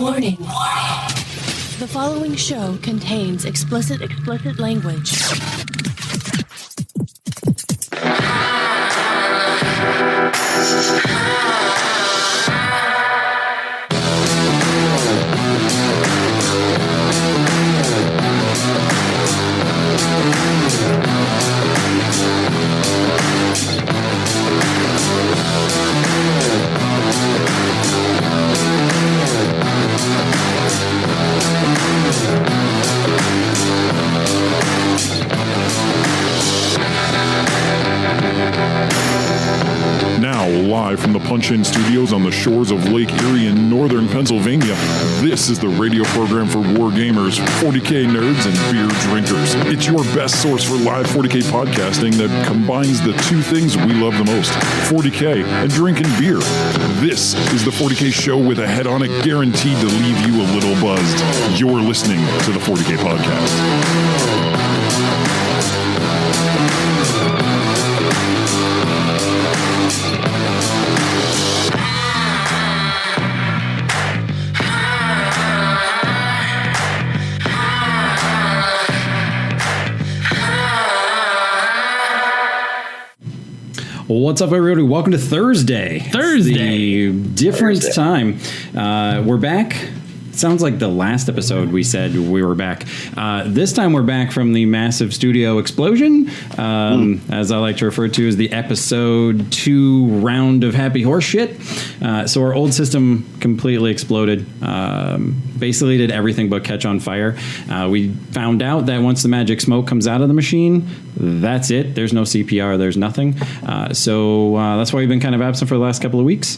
Warning. The following show contains explicit language. Now, live from the Punch-In Studios on the shores of Lake Erie in northern Pennsylvania, this is the radio program for war gamers, 40K nerds, and beer drinkers. It's your best source for live 40K podcasting that combines the two things we love the most, 40K and drinking beer. This is the 40K show with a head on it guaranteed to leave you a little buzzed. You're listening to the 40K podcast. What's up, everybody? Welcome to Thursday. The different time. We're back. Sounds like the last episode we said we were back. This time we're back from the massive studio explosion, as I like to refer to as the episode 2 round of happy horse shit. So our old system completely exploded. Basically did everything but catch on fire. We found out that once the magic smoke comes out of the machine, that's it. There's no CPR. There's nothing. So that's why we've been kind of absent for the last couple of weeks.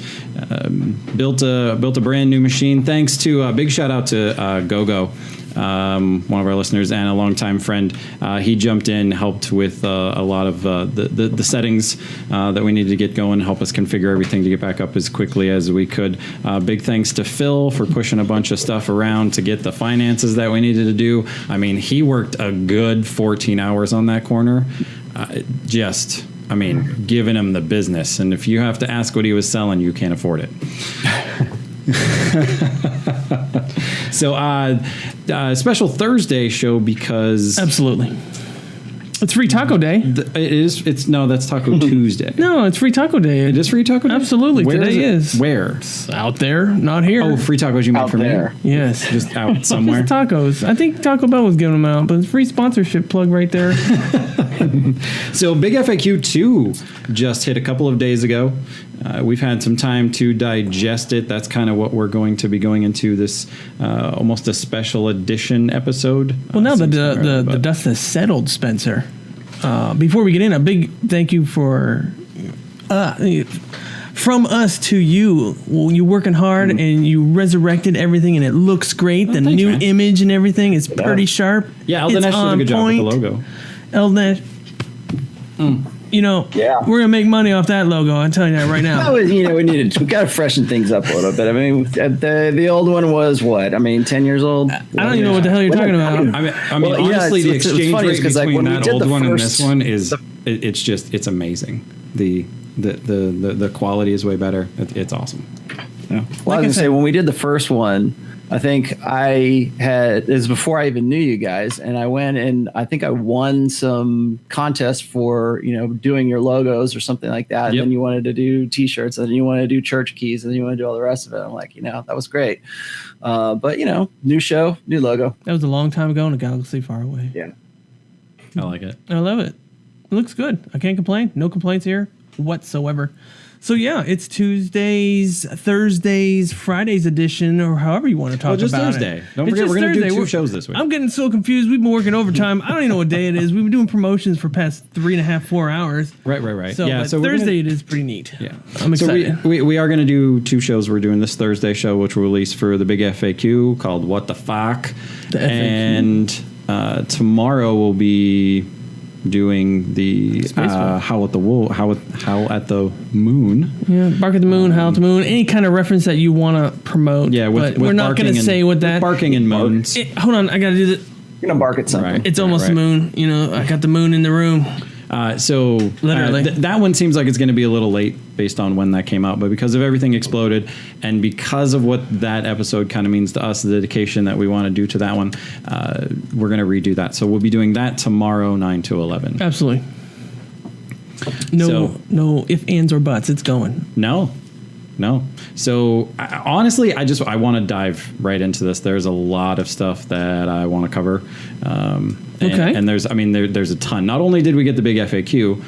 Built a brand new machine. Thanks to big shout out to GoGo, one of our listeners and a longtime friend. He jumped in, helped with a lot of the settings that we needed to get going, help us configure everything to get back up as quickly as we could. Big thanks to Phil for pushing a bunch of stuff around to get the finances that we needed to do. I mean, he worked a good 14 hours on that corner. Giving him the business. And if you have to ask what he was selling, you can't afford it. So, special Thursday show because... Absolutely. It's Free Taco Day. That's Taco Tuesday. No, it's Free Taco Day. It is Free Taco Day? Absolutely. Where Today is. Where? It's out there, not here. Oh, free tacos you made for there. me? Yes. Just out somewhere? Just tacos. I think Taco Bell was giving them out, but it's free sponsorship plug right there. So Big FAQ 2 just hit a couple of days ago. We've had some time to digest it. That's kind of what we're going to be going into this almost a special edition episode. Well, now the dust has settled, Spencer. Before we get in, a big thank you from us to you. Well, you're working hard and you resurrected everything and it looks great. The thanks, new man. image and everything is pretty sharp. Yeah, Eldanesh did a good job with the logo. Eldanesh. We're going to make money off that logo. I'm telling you that right now. Well, we got to freshen things up a little bit. I mean, the old one was what? 10 years old? I don't even know what the hell you're talking about. Honestly, the exchange rate between that old one and this one is, it's amazing. The quality is way better. It's awesome. Yeah. Well, I was going to say, when we did the first one, I think it was before I even knew you guys, and I went and I think I won some contest for, doing your logos or something like that. And then you wanted to do t-shirts, and then you wanted to do church keys, and then you want to do all the rest of it. I'm like, that was great. But, new show, new logo. That was a long time ago in a galaxy far away. Yeah. I like it. I love it. It looks good. I can't complain. No complaints here whatsoever. So, yeah, it's Tuesdays, Thursdays, Fridays edition, or however you want to talk about Thursday. it. Don't forget, we're going to do 2 shows this week. I'm getting so confused. We've been working overtime. I don't even know what day it is. We've been doing promotions for past 3.5, 4 hours. Right. So Thursday it is pretty neat. Yeah. I'm excited. So we are going to do 2 shows. We're doing this Thursday show, which we'll release for the Big FAQ, called What the Fuck. And tomorrow we'll be doing the Howl at the Moon. Yeah, Bark at the Moon, Howl at the Moon, any kind of reference that you want to promote. Yeah, with we're not going to say what that. Barking and moons. Hold on, I got to do that. You're going to bark at something. It's almost the moon. I got the moon in the room. Literally. That one seems like it's going to be a little late based on when that came out, but because of everything exploded and because of what that episode kind of means to us, the dedication that we want to do to that one, we're going to redo that. So we'll be doing that tomorrow, 9 to 11. Absolutely. No ifs, ands, or buts. It's going. No. So honestly, I want to dive right into this. There's a lot of stuff that I want to cover. Okay. And there's a ton. Not only did we get the big FAQ,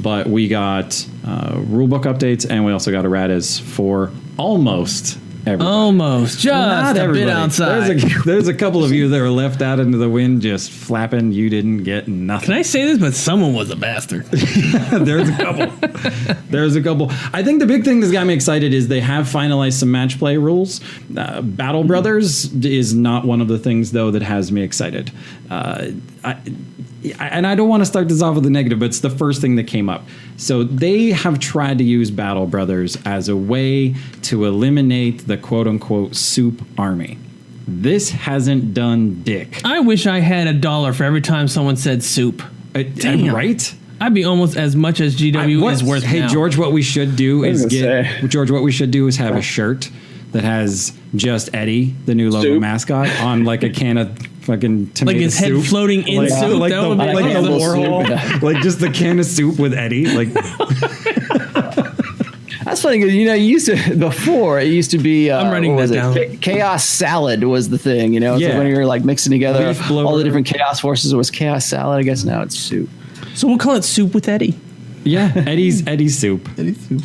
but we got rulebook updates, and we also got erratas for almost everybody. Almost. Just Not a everybody. bit outside. There's a couple of you that were left out into the wind just flapping. You didn't get nothing. Can I say this? But someone was a bastard. There's a couple. I think the big thing that's got me excited is they have finalized some match play rules. Battle Brothers is not one of the things, though, that has me excited. And I don't want to start this off with a negative, but it's the first thing that came up. So they have tried to use Battle Brothers as a way to eliminate the quote-unquote soup army. This hasn't done dick. I wish I had $1 for every time someone said soup. Damn. Right? I'd be almost as much as GW is worth. Hey, now. George, what we should do is have a shirt that has just Eddie, the new logo Soup. mascot, on like a can of fucking tomato Like his head soup. floating in soup. Like That the, would be like the awesome. Warhol, like just the can of soup with Eddie. Like That's funny because it used to be. I'm writing what was that it? down. Chaos salad was the thing. It's like Yeah. when you're like mixing together Leaf blower. all the different chaos forces. It was chaos salad. I guess now it's soup. So we'll call it soup with Eddie. yeah, Eddie's soup. Eddie's soup.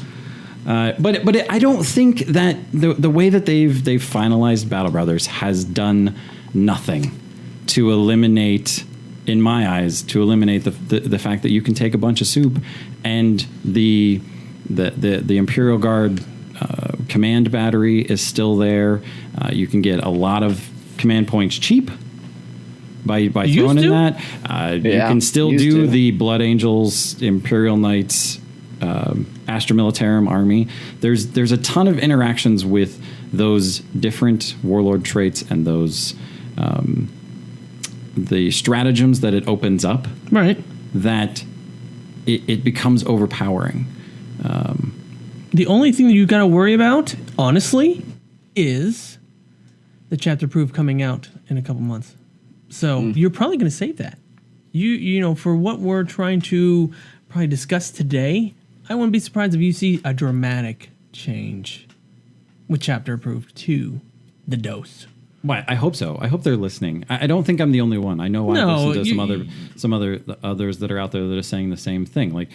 But I don't think that the way that they've finalized Battle Brothers has done nothing to eliminate, in my eyes, the fact that you can take a bunch of soup and the Imperial Guard command battery is still there. You can get a lot of command points cheap by throwing in that. You can still do the Blood Angels, Imperial Knights, Astra Militarum army. There's a ton of interactions with those different warlord traits and those the stratagems that it opens up. Right. That it becomes overpowering. The only thing that you got to worry about, honestly, is the chapter proof coming out in a couple months. So you're probably going to save that. You know, for what we're trying to probably discuss today, I wouldn't be surprised if you see a dramatic change with chapter approved to the dose. Well, I hope so. I hope they're listening. I don't think I'm the only one. I know I've listened to others that are out there that are saying the same thing. Like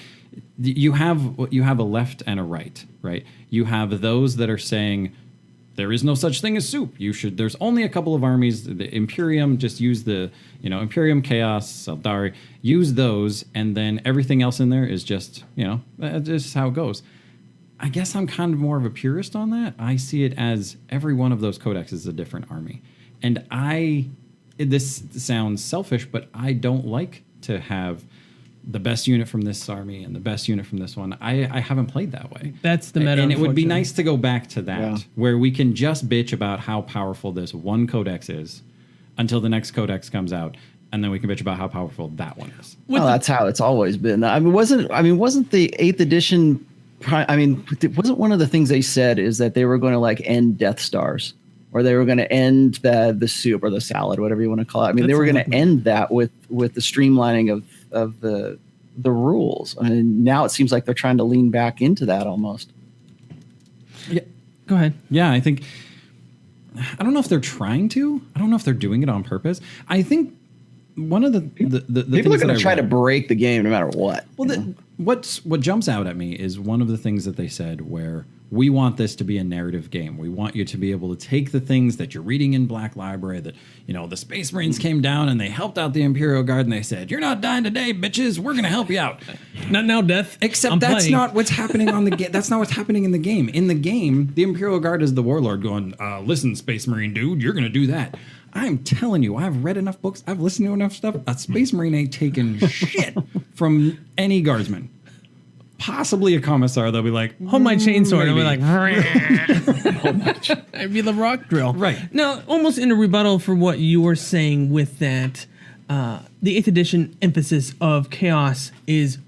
you have a left and a right, right? You have those that are saying there is no such thing as soup. There's only a couple of armies. The Imperium, just use the Imperium, Chaos, Saldari, use those, and then everything else in there is just this is how it goes. I guess I'm kind of more of a purist on that. I see it as every one of those codex is a different army. And this sounds selfish, but I don't like to have the best unit from this army and the best unit from this one. I haven't played that way. That's the meta. And it would be nice to go back to that, where we can just bitch about how powerful this one codex is until the next codex comes out. And then we can bitch about how powerful that one is. Well, that's how it's always been. Wasn't the 8th edition... wasn't one of the things they said is that they were going to like end Death Stars, or they were going to end the soup or the salad, whatever you want to call it. They were going to end that with the streamlining of the rules. Now it seems like they're trying to lean back into that almost. Yeah. Go ahead. Yeah, I don't know if they're trying to. I don't know if they're doing it on purpose. I think one of the people are going to try to break the game no matter what. Well, what jumps out at me is one of the things that they said where we want this to be a narrative game. We want you to be able to take the things that you're reading in Black Library that, the Space Marines came down and they helped out the Imperial Guard and they said, "You're not dying today, bitches. We're going to help you out." Not now, Death. Except that's not what's happening on the game. That's not what's happening in the game. In the game, the Imperial Guard is the warlord going, "Listen, Space Marine dude, you're going to do that." I'm telling you, I've read enough books. I've listened to enough stuff. A Space Marine ain't taking shit from any guardsman. Possibly a commissar. They'll be like, hold my chainsaw. And maybe. I'll be like, I'd be the rock drill. Right. Now, almost in a rebuttal for what you were saying with that, the 8th edition emphasis of chaos is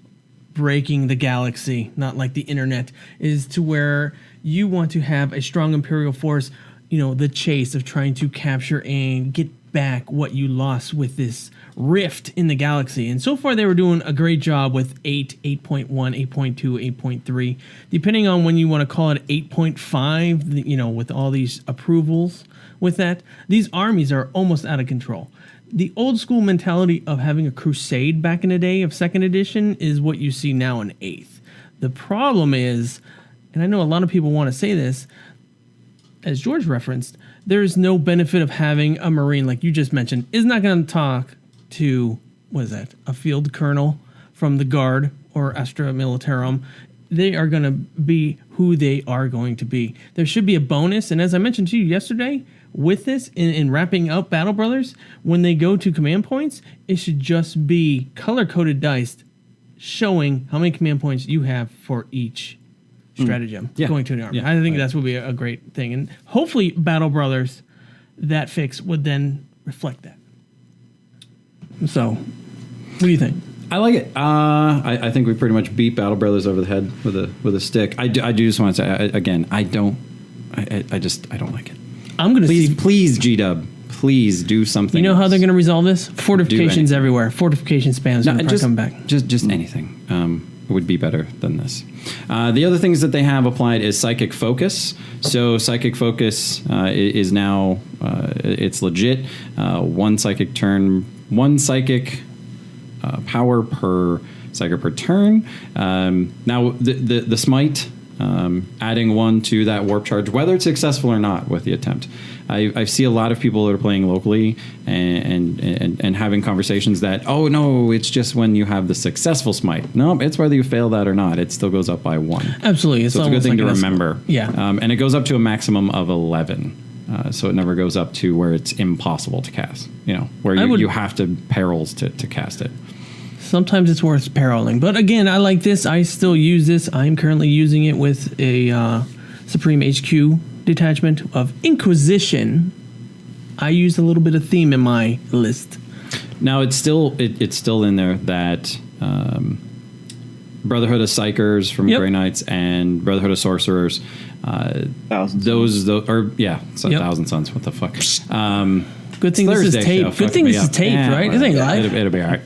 breaking the galaxy, not like the internet, is to where you want to have a strong Imperial force, the chase of trying to capture and get back what you lost with this rift in the galaxy. And so far they were doing a great job with 8, 8.1, 8.2, 8.3, depending on when you want to call it 8.5, with all these approvals with that. These armies are almost out of control. The old school mentality of having a crusade back in the day of 2nd edition is what you see now in 8th. The problem is, and I know a lot of people want to say this, as George referenced, there is no benefit of having a Marine, like you just mentioned, is not going to talk to, a field colonel from the Guard or Astra Militarum. They are going to be who they are going to be. There should be a bonus, and as I mentioned to you yesterday, with this, in wrapping up Battle Brothers, when they go to command points, it should just be color-coded dice showing how many command points you have for each stratagem going to an army. I think that would be a great thing. And hopefully Battle Brothers, that fix would then reflect that. So, what do you think? I like it. I think we pretty much beat Battle Brothers over the head with a stick. I do just want to say, again, I don't like it. I'm going to Please, G-Dub, please do something. You know how they're going to resolve this? Fortifications everywhere. Fortification spams are going to come back. Just anything would be better than this. The other things that they have applied is Psychic Focus. So Psychic Focus is now, it's legit. One psychic turn, one psychic power per psychic per turn. Now, the Smite, adding 1 to that warp charge, whether it's successful or not with the attempt. I see a lot of people that are playing locally and having conversations that, oh no, it's just when you have the successful smite. No, it's whether you fail that or not. It still goes up by 1. Absolutely. So it's a good thing to remember. Yeah. And it goes up to a maximum of 11. So it never goes up to where it's impossible to cast, where you have to perils to cast it. Sometimes it's worth paroling. But again, I like this. I still use this. I'm currently using it with a Supreme HQ detachment of Inquisition. I used a little bit of theme in my list. Now, it's still in there that Brotherhood of Psychers from Grey Knights and Brotherhood of Sorcerers. Thousand Suns. What the fuck? Good thing this is taped. Good thing this is taped, right? It ain't live. It'll be all right.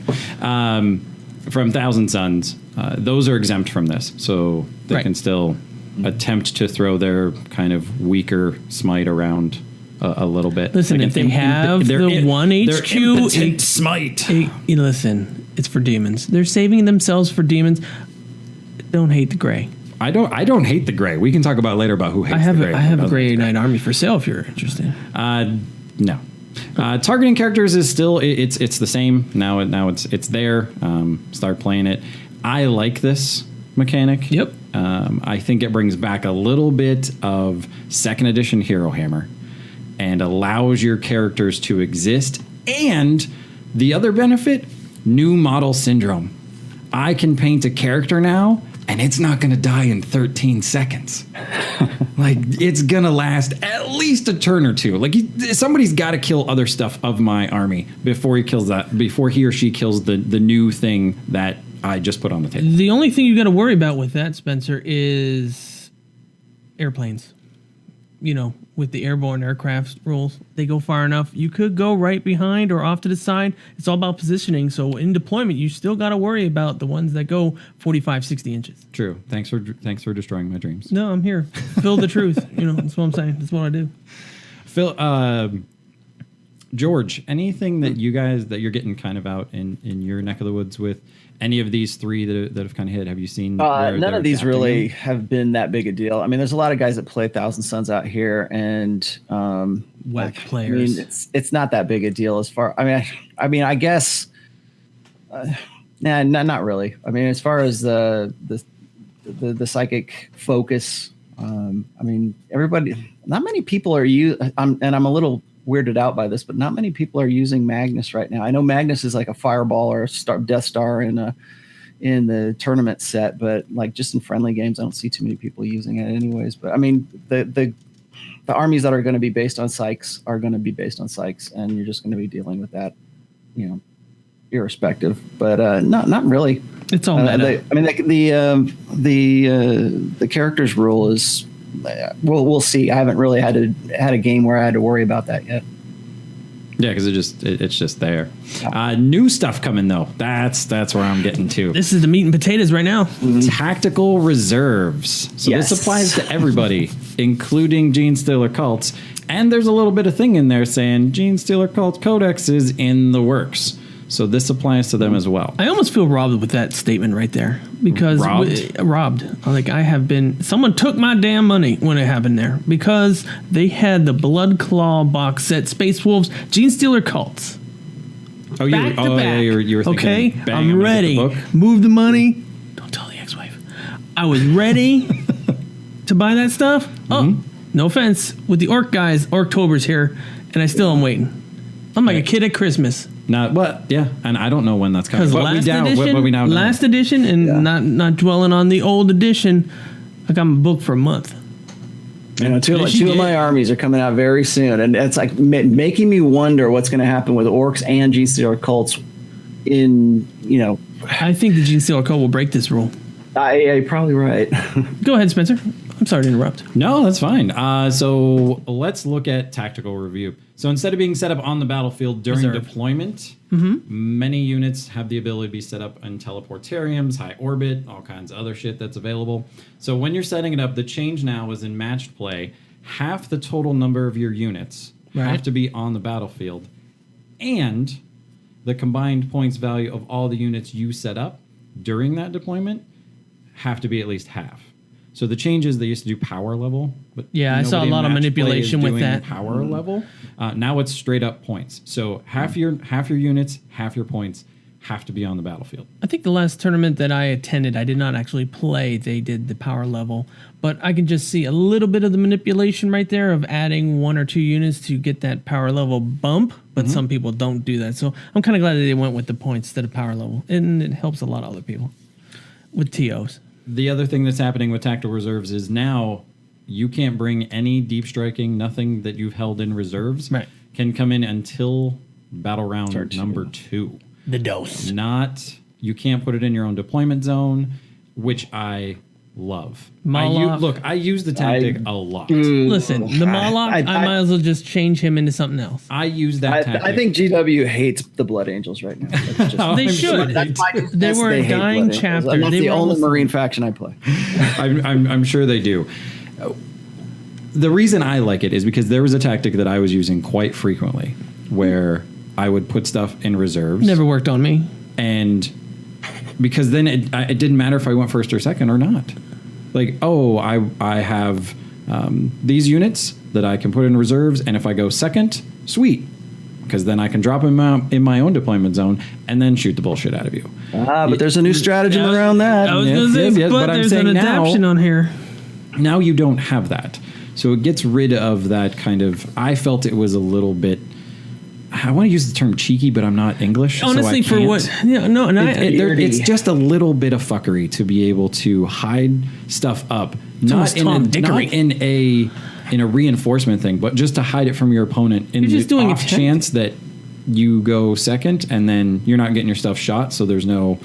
From Thousand Suns, those are exempt from this, so they can still attempt to throw their kind of weaker smite around a little bit. Listen, if they have the 1 HQ smite, listen, it's for demons. They're saving themselves for demons. Don't hate the gray. I don't hate the gray. We can talk about later about who hates the gray. I have a Grey Knight army for sale if you're interested. No. Targeting characters is still it's the same now. It's there. Start playing it. I like this mechanic. Yep. I think it brings back a little bit of 2nd edition Hero Hammer, and allows your characters to exist. And the other benefit, new model syndrome. I can paint a character now, and it's not going to die in 13 seconds. Like, it's going to last at least a turn or two. Like, somebody's got to kill other stuff of my army before he or she kills the new thing that I just put on the table. The only thing you got to worry about with that, Spencer, is airplanes. With the airborne aircraft rules, they go far enough. You could go right behind or off to the side. It's all about positioning. So in deployment, you still got to worry about the ones that go 45, 60 inches. True. Thanks for destroying my dreams. No, I'm here. Feel the truth. That's what I'm saying. That's what I do. Phil, George, anything that you're getting kind of out in your neck of the woods with any of these 3 that have kind of hit? Have you seen? None of these really have been that big a deal. I mean, there's a lot of guys that play Thousand Suns out here, and whack players. I mean, it's not that big a deal as far. I mean, I guess. Not really. I mean, as far as the psychic focus, I mean, not many people are and I'm a little weirded out by this, but not many people are using Magnus right now. I know Magnus is like a fireball or a Death Star in the tournament set, but like just in friendly games, I don't see too many people using it anyways. But I mean, the armies that are going to be based on psychs are going to be based on psychs, and you're just going to be dealing with that, irrespective. But not really. It's all meta. The characters rule is. We'll see. I haven't really had a game where I had to worry about that yet. Yeah, because it's just there. New stuff coming though. That's where I'm getting to. This is the meat and potatoes right now. Tactical reserves. So this applies to everybody, including Gene Stealer cults. And there's a little bit of thing in there saying Gene Stealer cult codex is in the works. So this applies to them as well. I almost feel robbed with that statement right there because robbed. Like someone took my damn money when it happened there because they had the Blood Claw box set, Space Wolves, Gene Stealer cults. Oh, back to back. Yeah, you were thinking, okay, bang, I'm ready. Move the money. Don't tell the ex-wife. I was ready to buy that stuff. Oh, no offense with the Orc guys. Orctober's here, and I still am waiting. I'm like a kid at Christmas. And I don't know when that's coming. Because last edition, and not dwelling on the old edition, like I'm booked for a month. Two of my armies are coming out very soon, and it's like making me wonder what's going to happen with orcs and Gene Stealer cults. I think the Gene Stealer cult will break this rule. You're probably right. Go ahead, Spencer. I'm sorry to interrupt. No, that's fine. So let's look at tactical review. So instead of being set up on the battlefield during deployment, many units have the ability to be set up in teleportariums, high orbit, all kinds of other shit that's available. So when you're setting it up, the change now is in matched play, half the total number of your units have to be on the battlefield, and the combined points value of all the units you set up during that deployment have to be at least half. So the change is they used to do power level, but I saw a lot of manipulation with that power level. Now it's straight up points. So half your units, half your points have to be on the battlefield. I think the last tournament that I attended, I did not actually play. They did the power level, but I can just see a little bit of the manipulation right there of adding 1 or 2 units to get that power level bump. But some people don't do that. So I'm kind of glad that they went with the points instead of power level, and it helps a lot of other people with TOs. The other thing that's happening with tactical reserves is now you can't bring any deep striking, nothing that you've held in reserves can come in until battle round number 2. The dose. You can't put it in your own deployment zone, which I love. I use the tactic a lot. Listen, the Moloch, I might as well just change him into something else. I use that tactic. I think GW hates the Blood Angels right now. They should. They were a dying chapter. That's the only Marine faction I play. I'm sure they do. The reason I like it is because there was a tactic that I was using quite frequently where I would put stuff in reserves. Never worked on me. And because then it didn't matter if I went first or second or not. Like, I have these units that I can put in reserves, and if I go second, sweet, because then I can drop them out in my own deployment zone and then shoot the bullshit out of you. But there's a new stratagem around that. I was going to say, but there's an adaptation on here. Now you don't have that. So it gets rid of that kind of... I felt it was a little bit... I want to use the term cheeky, but I'm not English. Honestly, so I for what? Yeah, no, it's just a little bit of fuckery to be able to hide stuff up, not in a reinforcement thing, but just to hide it from your opponent in the off chance that you go second and then you're not getting your stuff shot. So there's no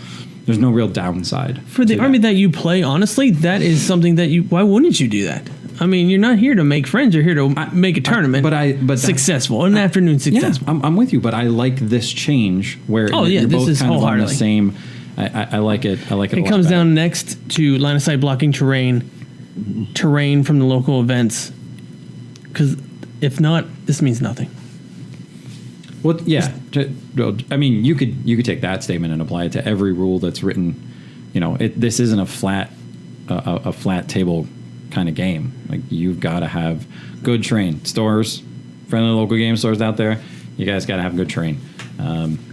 real downside for the army that you play. Honestly, that is something that why wouldn't you do that? I mean, you're not here to make friends. You're here to make a tournament. But successful, an afternoon successful. Yeah, I'm with you, but I like this change where you're this both is kind of on the same. I like it. I like it. It comes down next to line of sight blocking terrain from the local events. Because if not, this means nothing. Well, yeah. I mean, you could take that statement and apply it to every rule that's written. This isn't a flat table kind of game. Like, you've got to have good terrain. Stores, friendly local game stores out there, you guys got to have good terrain.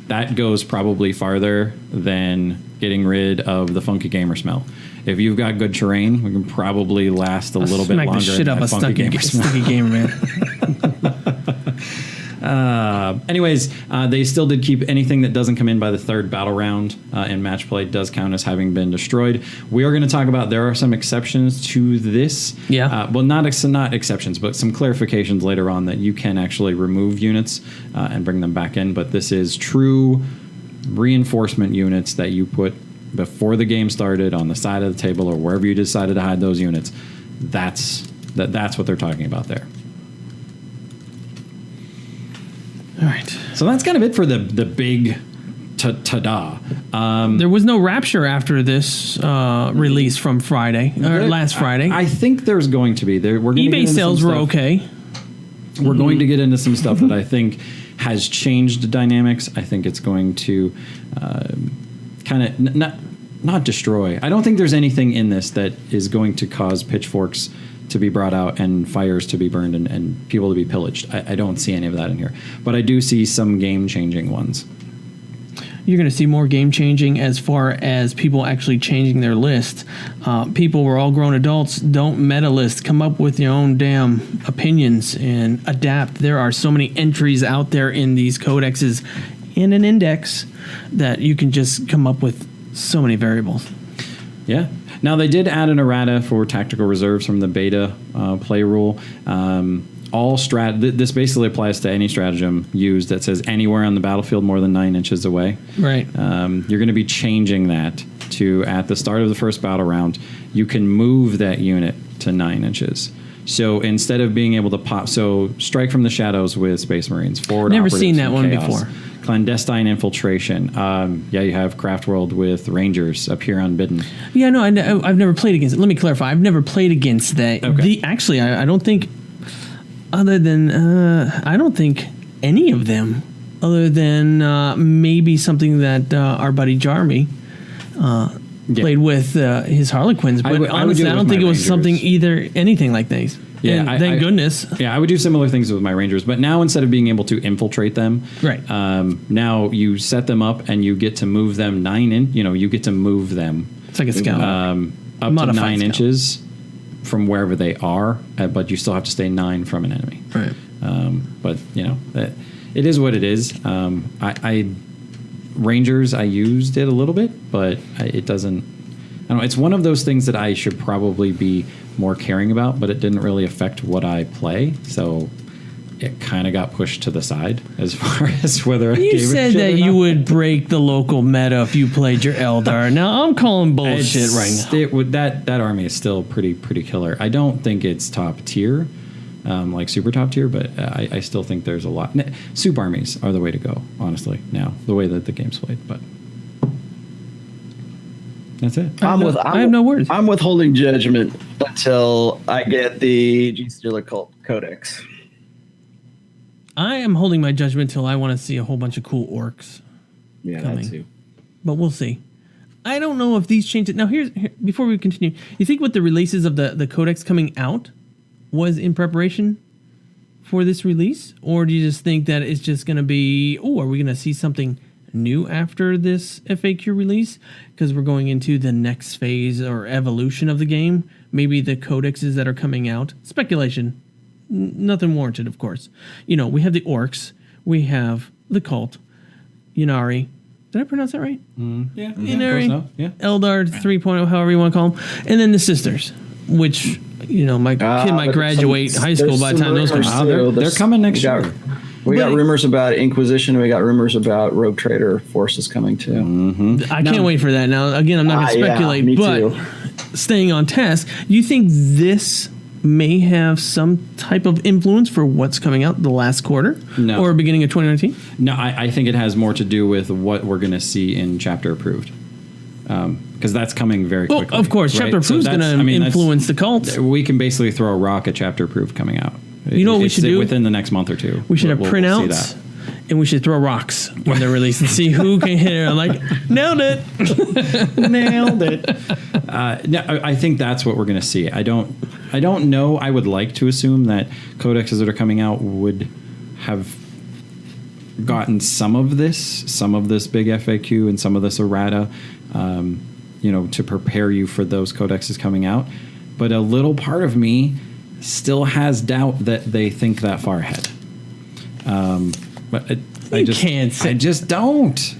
That goes probably farther than getting rid of the funky gamer smell. If you've got good terrain, we can probably last a little bit longer. Shit up a stinky gamer, man. Anyways, they still did keep anything that doesn't come in by the third battle round in match play does count as having been destroyed. We are going to talk about there are some exceptions to this. Yeah. Well, not exceptions, but some clarifications later on that you can actually remove units and bring them back in. But this is true reinforcement units that you put before the game started on the side of the table or wherever you decided to hide those units. That's what they're talking about there. All right. So that's kind of it for the big ta-da. There was no Rapture after this release from Friday, or last Friday. I think there's going to be. eBay sales were okay. We're going to get into some stuff that I think has changed the dynamics. I think it's going to kind of not destroy. I don't think there's anything in this that is going to cause pitchforks to be brought out and fires to be burned and people to be pillaged. I don't see any of that in here. But I do see some game-changing ones. You're going to see more game-changing as far as people actually changing their list. People, we're all grown adults. Don't meta list. Come up with your own damn opinions and adapt. There are so many entries out there in these codexes in an index that you can just come up with so many variables. Yeah. Now, they did add an errata for tactical reserves from the beta play rule. This basically applies to any stratagem used that says anywhere on the battlefield more than 9 inches away. Right. You're going to be changing that to, at the start of the first battle round, you can move that unit to 9 inches. So instead of being able to pop, strike from the shadows with Space Marines, forward never operatives seen that one chaos, before. Clandestine infiltration. You have Craft World with Rangers appear unbidden. Yeah, no, I've never played against it. Let me clarify. I've never played against that. Okay. Actually, I don't think, other than, I don't think any of them, other than maybe something that our buddy Jarmy played with his Harlequins. But honestly, I don't think it was anything like these. Yeah, thank goodness. Yeah, I would do similar things with my Rangers, but now instead of being able to infiltrate them, right? Now you set them up and you get to move them 9 in. You get to move them. It's like a scout. Up to 9 inches from wherever they are, but you still have to stay 9 from an enemy. Right. But it is what it is. Rangers, I used it a little bit, but it doesn't. I don't know. It's one of those things that I should probably be more caring about, but it didn't really affect what I play, so it kind of got pushed to the side as far as whether I gave You said that you would break the local meta if you played your Eldar. Now I'm calling bullshit right now. That army is still pretty killer. I don't think it's top tier, like super top tier, but I still think there's a lot. Soup armies are the way to go, honestly, now, the way that the game's played, but that's it. I have no words. I'm withholding judgment until I get the G Stealer Cult Codex. I am holding my judgment until I want to see a whole bunch of cool orcs. Yeah, coming. that too. But we'll see. I don't know if these changes. Now, before we continue, you think with the releases of the Codex coming out was in preparation for this release? Or do you just think that it's just going to be, are we going to see something new after this FAQ release? Because we're going into the next phase or evolution of the game. Maybe the codexes that are coming out. Speculation. Nothing warranted, of course. We have the orcs. We have the cult. Ynnari. Did I pronounce that right? Yeah. Ynnari. So. Yeah. Eldar 3.0, however you want to call them. And then the sisters, which, my kid might graduate high school by the time those come out. They're coming next year. We got rumors about Inquisition. And we got rumors about Rogue Trader forces coming too. Mm-hmm. I can't wait for that. Now, again, I'm not going to speculate, but too. Staying on task, do you think this may have some type of influence for what's coming out the last quarter or beginning of 2019? No, I think it has more to do with what we're going to see in Chapter Approved. Because that's coming very quickly. Well, of course, right? Chapter Approved is going to influence the cult. We can basically throw a rock at Chapter Approved coming out. You know what we should do? Within the next month or two. We should have printouts, and we should throw rocks when they're released and see who can hit it. I'm like, nailed it. Nailed it. No, I think that's what we're going to see. I don't know. I would like to assume that codexes that are coming out would have gotten some of this big FAQ and some of this errata, to prepare you for those codexes coming out. But a little part of me still has doubt that they think that far ahead. But I just don't.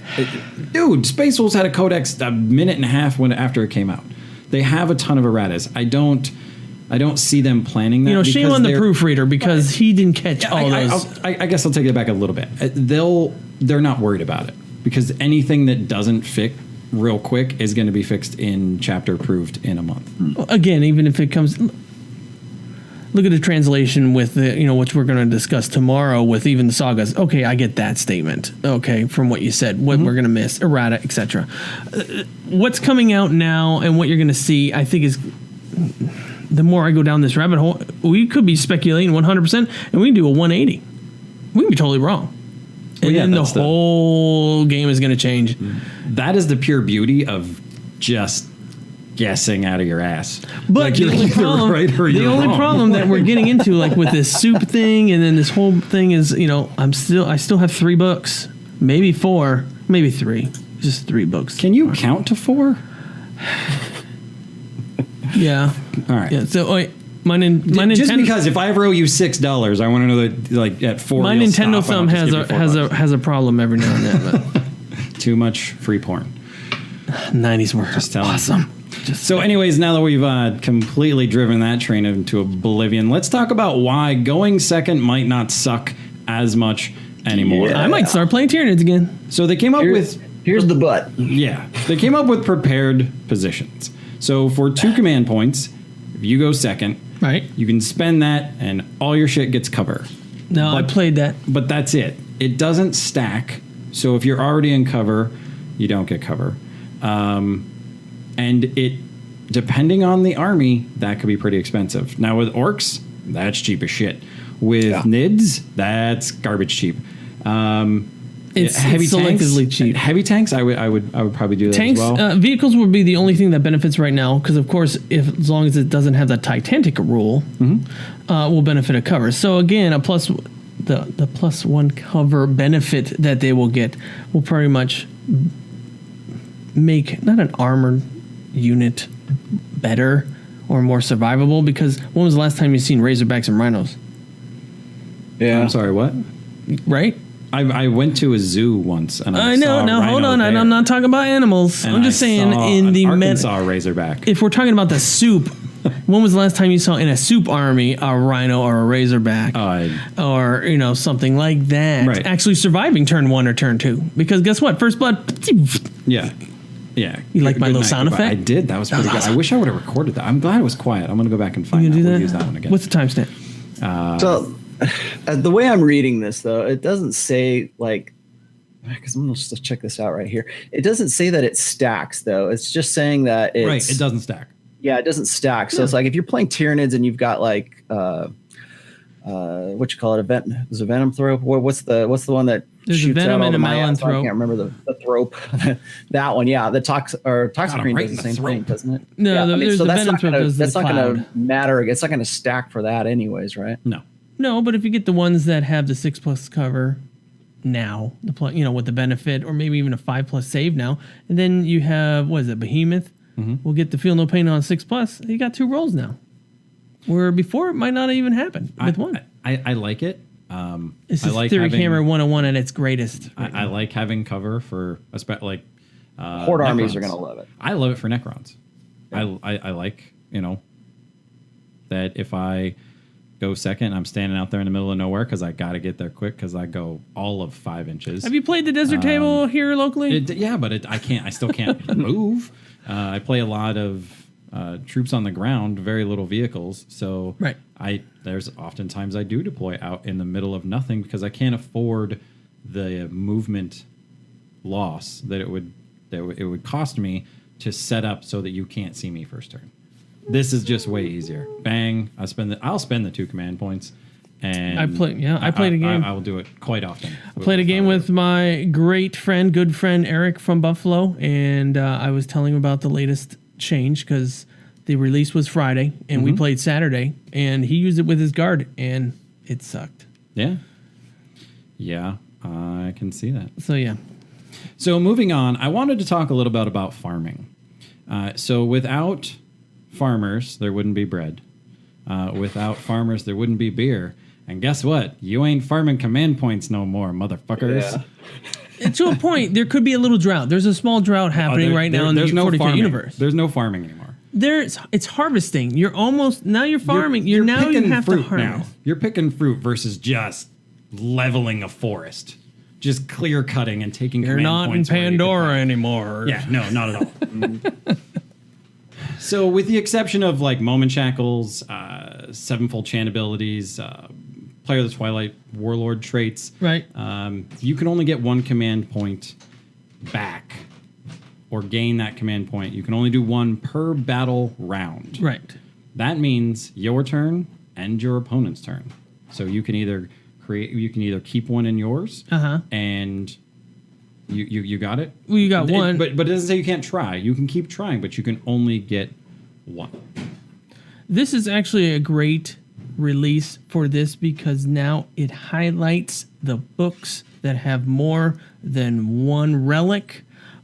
Dude, Space Wolves had a codex a minute and a half after it came out. They have a ton of erratas. I don't see them planning that. Shame on the proofreader because he didn't catch all those. I guess I'll take it back a little bit. They're not worried about it because anything that doesn't fit real quick is going to be fixed in chapter approved in a month. Again, even if it comes, look at the translation with the, which we're going to discuss tomorrow with even the sagas. Okay, I get that statement. Okay, from what you said, what we're going to miss, errata, etc. What's coming out now and what you're going to see, I think is, the more I go down this rabbit hole, we could be speculating 100%, and we can do a 180. We can be totally wrong. And then the whole game is going to change. That is the pure beauty of just guessing out of your ass. But the only problem that we're getting into, like with this soup thing, and then this whole thing is, I still have 3 books, maybe 4, maybe 3, just 3 books. Can you count to 4? Yeah. All right. Yeah. So my Nintendo. Just because if I ever owe you $6, I want to know that like at 4. My Nintendo thumb has a problem every now and then. But too much free porn. 90s were just telling awesome. So, anyways, now that we've completely driven that train into oblivion, let's talk about why going second might not suck as much anymore. Yeah. I might start playing Tyranids again. So they came up with. Here's the butt. Yeah, they came up with prepared positions. So for 2 command points, if you go second, right, you can spend that and all your shit gets cover. No, I played that. But that's it. It doesn't stack. So if you're already in cover, you don't get cover. And it, depending on the army, that could be pretty expensive. Now with orcs, that's cheap as shit. With Nids, that's garbage cheap. It's selectively cheap. Heavy tanks, I would probably do that tanks, as well. Vehicles would be the only thing that benefits right now, because of course, as long as it doesn't have the Titanic rule, will benefit a cover. So again, the +1 cover benefit that they will get will pretty much make not an armored unit better or more survivable. Because when was the last time you've seen Razorbacks and Rhinos? Yeah, I'm sorry, what? Right. I went to a zoo once, and I know. Now hold on, I'm not talking about animals. I'm just saying in the Arkansas Razorback. If we're talking about the soup, when was the last time you saw in a soup army a rhino or a razorback, or something like that, actually surviving turn 1 or turn 2? Because guess what? First blood. Yeah. You like my little sound effect? I did. That was pretty good. I wish I would have recorded that. I'm glad it was quiet. I'm gonna go back and find that. We'll use that one again. What's the timestamp? So. The way I'm reading this, though, it doesn't say because I'm going to just check this out right here. It doesn't say that it stacks, though. It's just saying that it's... It doesn't stack. Yeah, it doesn't stack. So it's like if you're playing Tyranids and you've got what you call it, is a Venom Thrope? What's the one that There's shoots a Venom out and a Malon Thrope. I can't remember the Thrope. That one, yeah. The Toxicrene does the same thing, doesn't it? No, the Venom Thrope does that's the not cloud. going to matter. It's not going to stack for that anyways, right? No, but if you get the ones that have the 6+ cover now, with the benefit, or maybe even a 5+ save now, and then you have Behemoth. We'll get the Feel No Pain on 6+. You got 2 rolls now, where before it might not even happen with 1. I like it. This is Theory Hammer 101 at its greatest. I like having cover for Horde armies are going to love it. I love it for Necrons. Yeah. I like that if I go second, I'm standing out there in the middle of nowhere because I got to get there quick because I go all of 5 inches. Have you played the desert table here locally? I still can't move. I play a lot of troops on the ground, very little vehicles. So there's oftentimes I do deploy out in the middle of nothing because I can't afford the movement loss that it would cost me to set up so that you can't see me first turn. This is just way easier. Bang! I'll spend the 2 command points, and I played a game. I will do it quite often. I played a game with my good friend Eric from Buffalo, and I was telling him about the latest change because the release was Friday, and we played Saturday, and he used it with his guard, and it sucked. Yeah, I can see that. So yeah. So moving on, I wanted to talk a little bit about farming. So without farmers, there wouldn't be bread. Without farmers, there wouldn't be beer. And guess what? You ain't farming command points no more, motherfuckers. Yeah. And to a point, there could be a little drought. There's a small drought happening right now in the 40K universe. There's no farming anymore. It's harvesting. You're farming. You have to harvest. Now. You're picking fruit versus just leveling a forest. just clear cutting and taking. You're not in Pandora anymore. Yeah, no, not at all. So, with the exception of like moment shackles, sevenfold chant abilities, Player of the Twilight Warlord traits, right? You can only get one command point back, or gain that command point. You can only do one per battle round. Right. That means your turn and your opponent's turn. So you can either keep one in yours, and you got it. Well, you got one, but it doesn't say you can't try. You can keep trying, but you can only get one. This is actually a great release for this because now it highlights the books that have more than one relic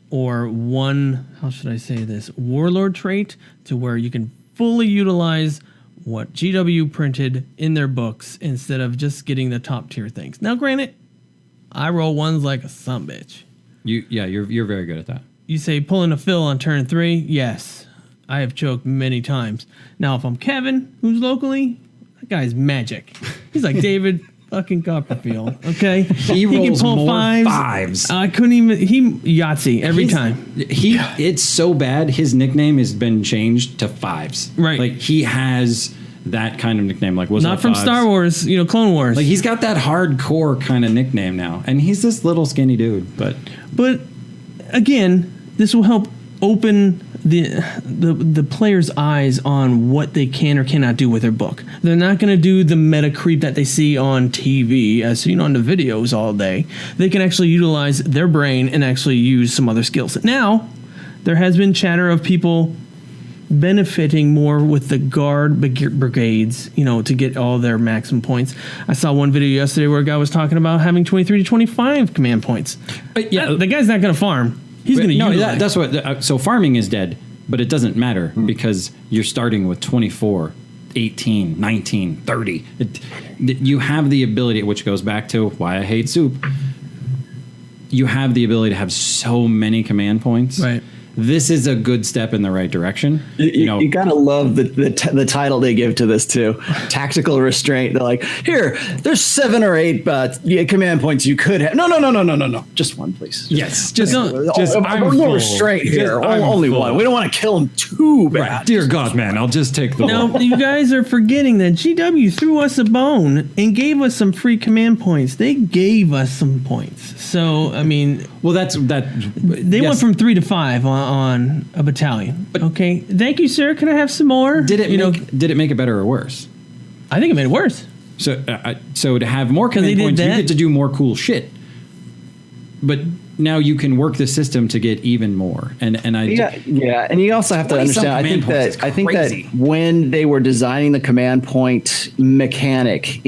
or one, how should I say this, warlord trait, to where you can fully utilize what GW printed in their books instead of just getting the top tier things. Now, granted, I roll ones like a sumbitch. You're very good at that. You say pulling a fill on turn 3? Yes. I have choked many times. Now, if I'm Kevin, who's locally, that guy's magic. He's like David fucking Copperfield, okay? He rolls can pull more fives. fives. I couldn't even, Yahtzee every time. It's so bad, his nickname has been changed to Fives. Right. Like, he has that kind of nickname. Like, not from Fives? Star Wars, Clone Wars. Like, he's got that hardcore kind of nickname now. And he's this little skinny dude, but again, this will help open the player's eyes on what they can or cannot do with their book. They're not going to do the meta creep that they see on TV, as seen on the videos all day. They can actually utilize their brain and actually use some other skills. Now, there has been chatter of people benefiting more with the guard brigades, to get all their maximum points. I saw one video yesterday where a guy was talking about having 23 to 25 command points. But yeah, the guy's not going to farm. He's going to utilize. That's what. So farming is dead, but it doesn't matter because you're starting with 24, 18, 19, 30. You have the ability, which goes back to why I hate soup. You have the ability to have so many command points. Right. This is a good step in the right direction. You gotta love the title they give to this too. Tactical restraint. They're like, here, there's 7 or 8 command points you could have. No. Just one, please. Just I'm no restraint here. Only one. We don't want to kill him too bad. Right. Dear God, man, I'll just take the Now, one. you guys are forgetting that GW threw us a bone and gave us some free command points. They gave us some points. So, I mean, well, that's that. They went from 3 to 5 on a battalion. Okay, thank you, sir. Can I have some more? Did it make it better or worse? I think it made it worse. So to have more command points, you get to do more cool shit. But now you can work the system to get even more. And you also have to understand. I think that when they were designing the command point mechanic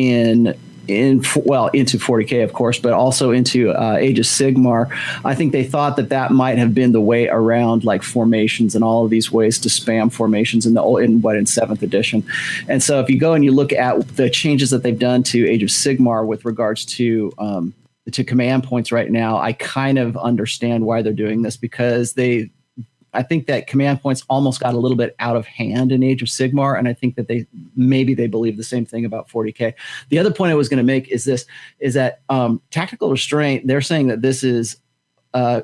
into 40K, of course, but also into Age of Sigmar, I think they thought that might have been the way around like formations and all of these ways to spam formations in 7th edition. And so if you go and you look at the changes that they've done to Age of Sigmar with regards to command points right now, I kind of understand why they're doing this, because I think that command points almost got a little bit out of hand in Age of Sigmar, and I think that they believe the same thing about 40K. The other point I was going to make is that tactical restraint, they're saying that this is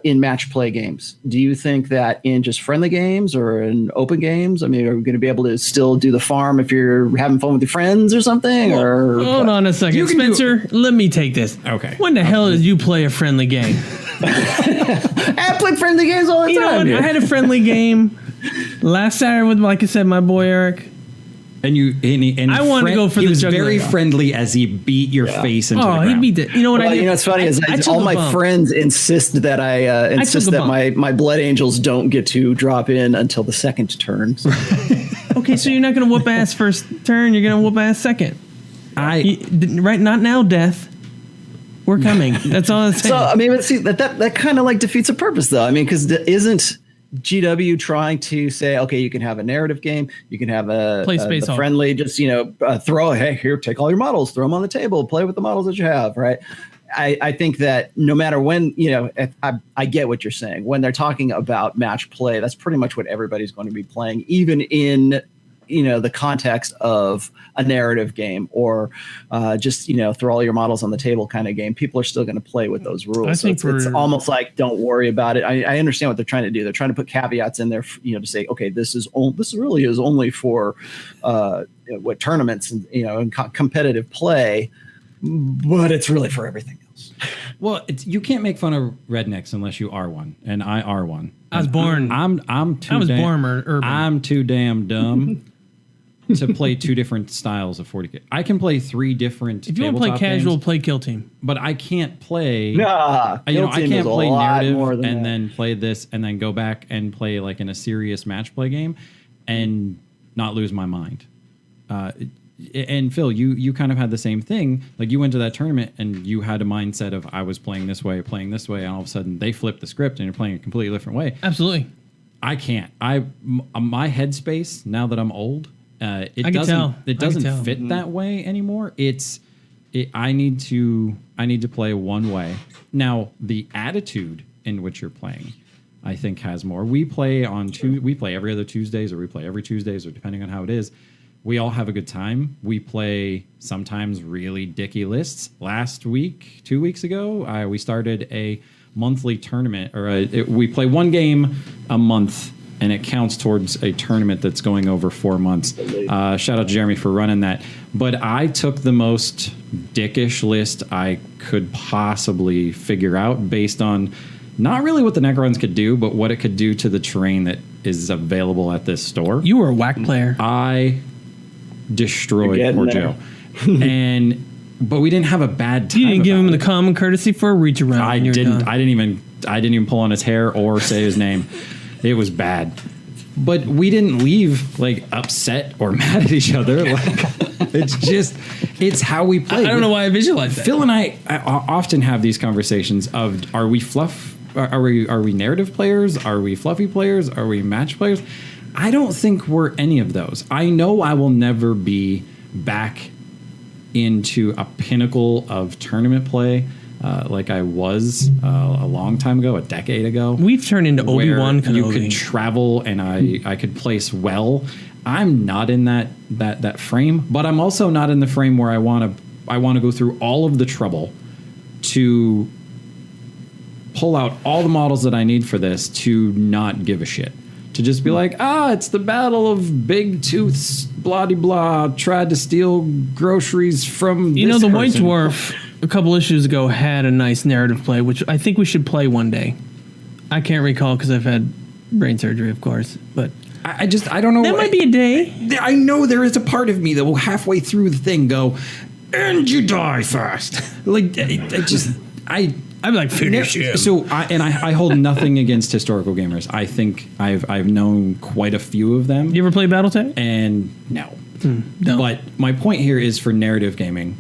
in match play games. Do you think that in just friendly games or in open games, I mean, are we going to be able to still do the farm if you're having fun with your friends or something? Hold on a second, Spencer. Let me take this. Okay. When the hell did you play a friendly game? I play friendly games all the time. I had a friendly game last Saturday with, like I said, my boy Eric. And I wanted to go for the juggler. He was very friendly as he beat your face into the ground. He beat it. You know what I did? What's funny is all my friends insist that my Blood Angels don't get to drop in until the second turn. So. Okay, so you're not going to whoop ass first turn. You're going to whoop ass second. Right? Not now, Death. We're coming. That's all I'm saying. So I mean, see that kind of like defeats the purpose, though. I mean, because isn't GW trying to say, okay, you can have a narrative game, you can have a friendly, just take all your models, throw them on the table, play with the models that you have, right? I think that no matter when, I get what you're saying. When they're talking about match play, that's pretty much what everybody's going to be playing, even in the context of a narrative game or just throw all your models on the table kind of game, people are still going to play with those rules. I think it's almost like don't worry about it. I understand what they're trying to do. They're trying to put caveats in there, to say, okay, this really is only for what tournaments and and competitive play, but it's really for everything else. Well, you can't make fun of rednecks unless you are one, and I are one. I was born. Born urban. I'm too damn dumb to play two different styles of 40K. I can play three different. If you want to play casual, games, play Kill Team. But I can't play. Nah, I can't play narrative and that. then play this and then go back and play like in a serious match play game and not lose my mind. And Phil, you kind of had the same thing. Like you went to that tournament and you had a mindset of I was playing this way, and all of a sudden they flipped the script and you're playing a completely different way. Absolutely. I can't. My headspace now that I'm old, it doesn't fit that way anymore. I need to play one way. Now the attitude in which you're playing, I think, has more. We play we play every other Tuesdays, or we play every Tuesdays, or depending on how it is. We all have a good time. We play sometimes really dicky lists. Last week, 2 weeks ago, we started a monthly tournament, or we play one game a month, and it counts towards a tournament that's going over 4 months. Shout out to Jeremy for running that. But I took the most dickish list I could possibly figure out based on not really what the Necrons could do, but what it could do to the terrain that is available at this store. You were a whack player. I destroyed poor Joe. But we didn't have a bad time. You didn't give him the common courtesy for a reach around. I didn't. I didn't even pull on his hair or say his name. It was bad. But we didn't leave like upset or mad at each other. Like it's how we play. I don't know why I visualize that. Phil and I often have these conversations of are we narrative players? Are we fluffy players? Are we match players? I don't think we're any of those. I know I will never be back into a pinnacle of tournament play like I was a long time ago, a decade ago. We've turned into Obi-Wan Kenobi. You could travel and I could place well. I'm not in that frame, but I'm also not in the frame where I want to go through all of the trouble to pull out all the models that I need for this to not give a shit. To just be like, it's the battle of Big Tooth's blah-de-blah tried to steal groceries from this the person. White Dwarf a couple issues ago had a nice narrative play, which I think we should play one day. I can't recall because I've had brain surgery, of course, but I don't know. That might be a day. I know there is a part of me that will halfway through the thing go, and you die fast. Like, I'm like, finish him. So, I hold nothing against historical gamers. I think I've known quite a few of them. You ever play BattleTech? And no. No. But my point here is for narrative gaming,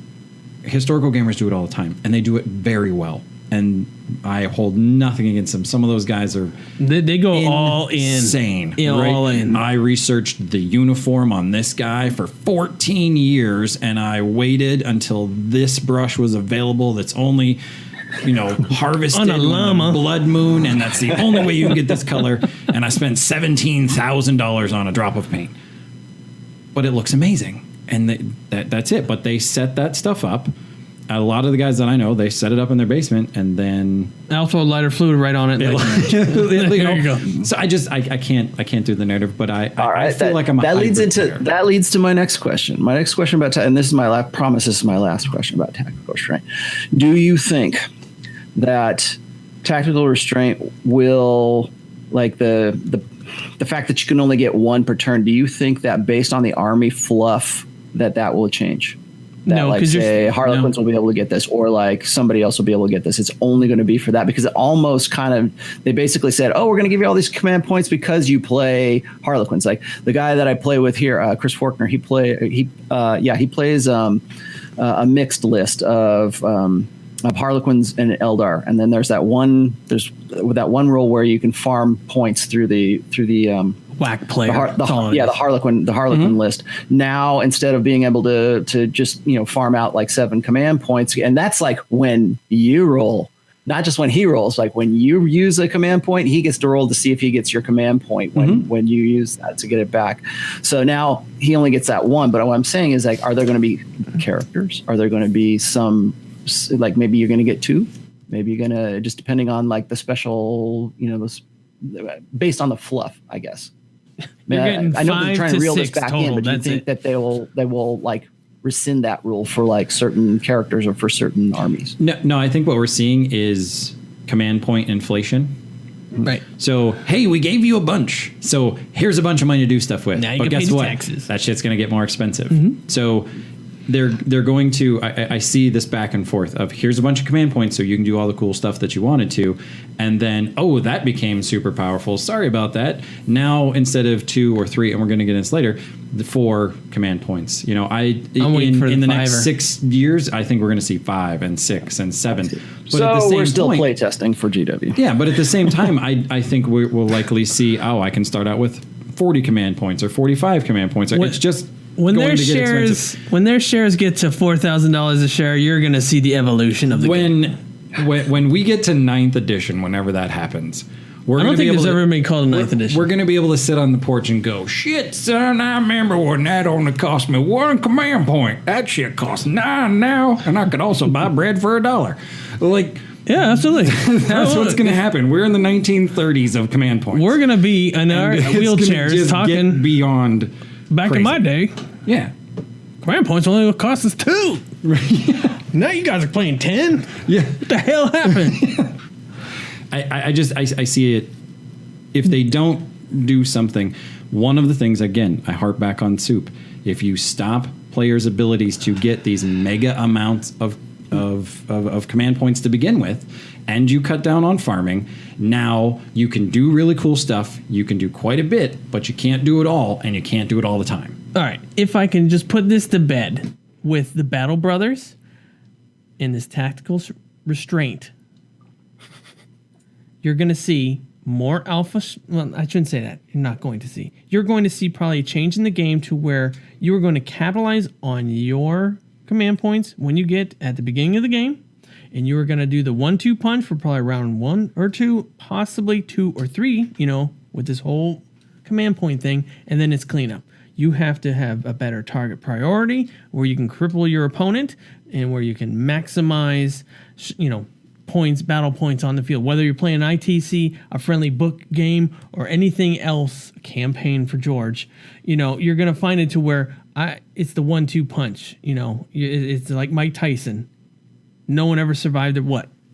historical gamers do it all the time, and they do it very well. And I hold nothing against them. Some of those guys are they go all in. Insane. Right? All in. I researched the uniform on this guy for 14 years, and I waited until this brush was available that's only harvested on a llama. On a blood moon, and that's the only way you can get this color. And I spent $17,000 on a drop of paint. But it looks amazing. And that's it. But they set that stuff up. A lot of the guys that I know, they set it up in their basement, and then I'll throw lighter fluid right on it. There you go. So I can't do the narrative, but I feel like I'm a that leads player. That leads to my next question. My next question about and this is my last promise. This is my last question about tactical restraint. Do you think that tactical restraint will, like the fact that you can only get one per turn? Do you think that based on the army fluff that will change? That, no, like, say Harlequins will be able to get this, or like somebody else will be able to get this. It's only going to be for that, because it almost kind of, they basically said, we're going to give you all these command points because you play Harlequins. Like the guy that I play with here, Chris Faulkner, he plays a mixed list of Harlequins and Eldar, and then there's that one rule where you can farm points through the whack player. The Harlequin list. Now, instead of being able to just farm out like 7 command points, and that's like when you roll not just when he rolls, like when you use a command point, he gets to roll to see if he gets your command point when you use that to get it back. So now he only gets that one. But what I'm saying is, like, are there going to be characters? Are there going to be some, like, maybe you're going to get 2? Maybe you're going to, just depending on like the special, based on the fluff, I guess. I know they're trying to reel this back total, in, but do you think that they will like rescind that rule for like certain characters or for certain armies? No, I think what we're seeing is command point inflation. Right. So, hey, we gave you a bunch. So here's a bunch of money to do stuff with. Now you but can guess pay what? Taxes. That shit's going to get more expensive. So they're going to, I see this back and forth of here's a bunch of command points so you can do all the cool stuff that you wanted to. And then, that became super powerful. Sorry about that. Now, instead of 2 or 3, and we're going to get into this later, the 4 command points. In the next 6 years, I think we're going to see 5 and 6 and 7. But so at the same we're still point, play testing for GW. Yeah, but at the same time, I think we'll likely see, I can start out with 40 command points or 45 command points. It's just when their shares get to $4,000 a share, you're going to see the evolution of the game. When we get to 9th edition, whenever that happens, I don't think there's ever been called a 9th edition. We're going to be able to sit on the porch and go, shit, son, I remember when that only cost me 1 command point. That shit costs 9 now, and I could also buy bread for $1. Like, yeah, absolutely. That's what's going to happen. We're in the 1930s of command points. We're going to be in our wheelchairs talking beyond back crazy. In my day. Yeah. Command points only cost us 2. Now you guys are playing 10. Yeah. What the hell happened? I see it. If they don't do something, one of the things, again, I harp back on Soup. If you stop players' abilities to get these mega amounts of command points to begin with, and you cut down on farming, now you can do really cool stuff. You can do quite a bit, but you can't do it all, and you can't do it all the time. All right, if I can just put this to bed with the Battle Brothers in this tactical restraint, you're going to see more alpha. Well, I shouldn't say that. You're not going to see. You're going to see probably a change in the game to where you are going to capitalize on your command points when you get at the beginning of the game, and you are going to do the 1-2 punch for probably round 1 or 2, possibly 2 or 3, with this whole command point thing, and then it's cleanup. You have to have a better target priority where you can cripple your opponent and where you can maximize, points, battle points on the field. Whether you're playing ITC, a friendly book game, or anything else, campaign for George, you're going to find it to where it's the 1-2 punch. It's like Mike Tyson. No one ever survived at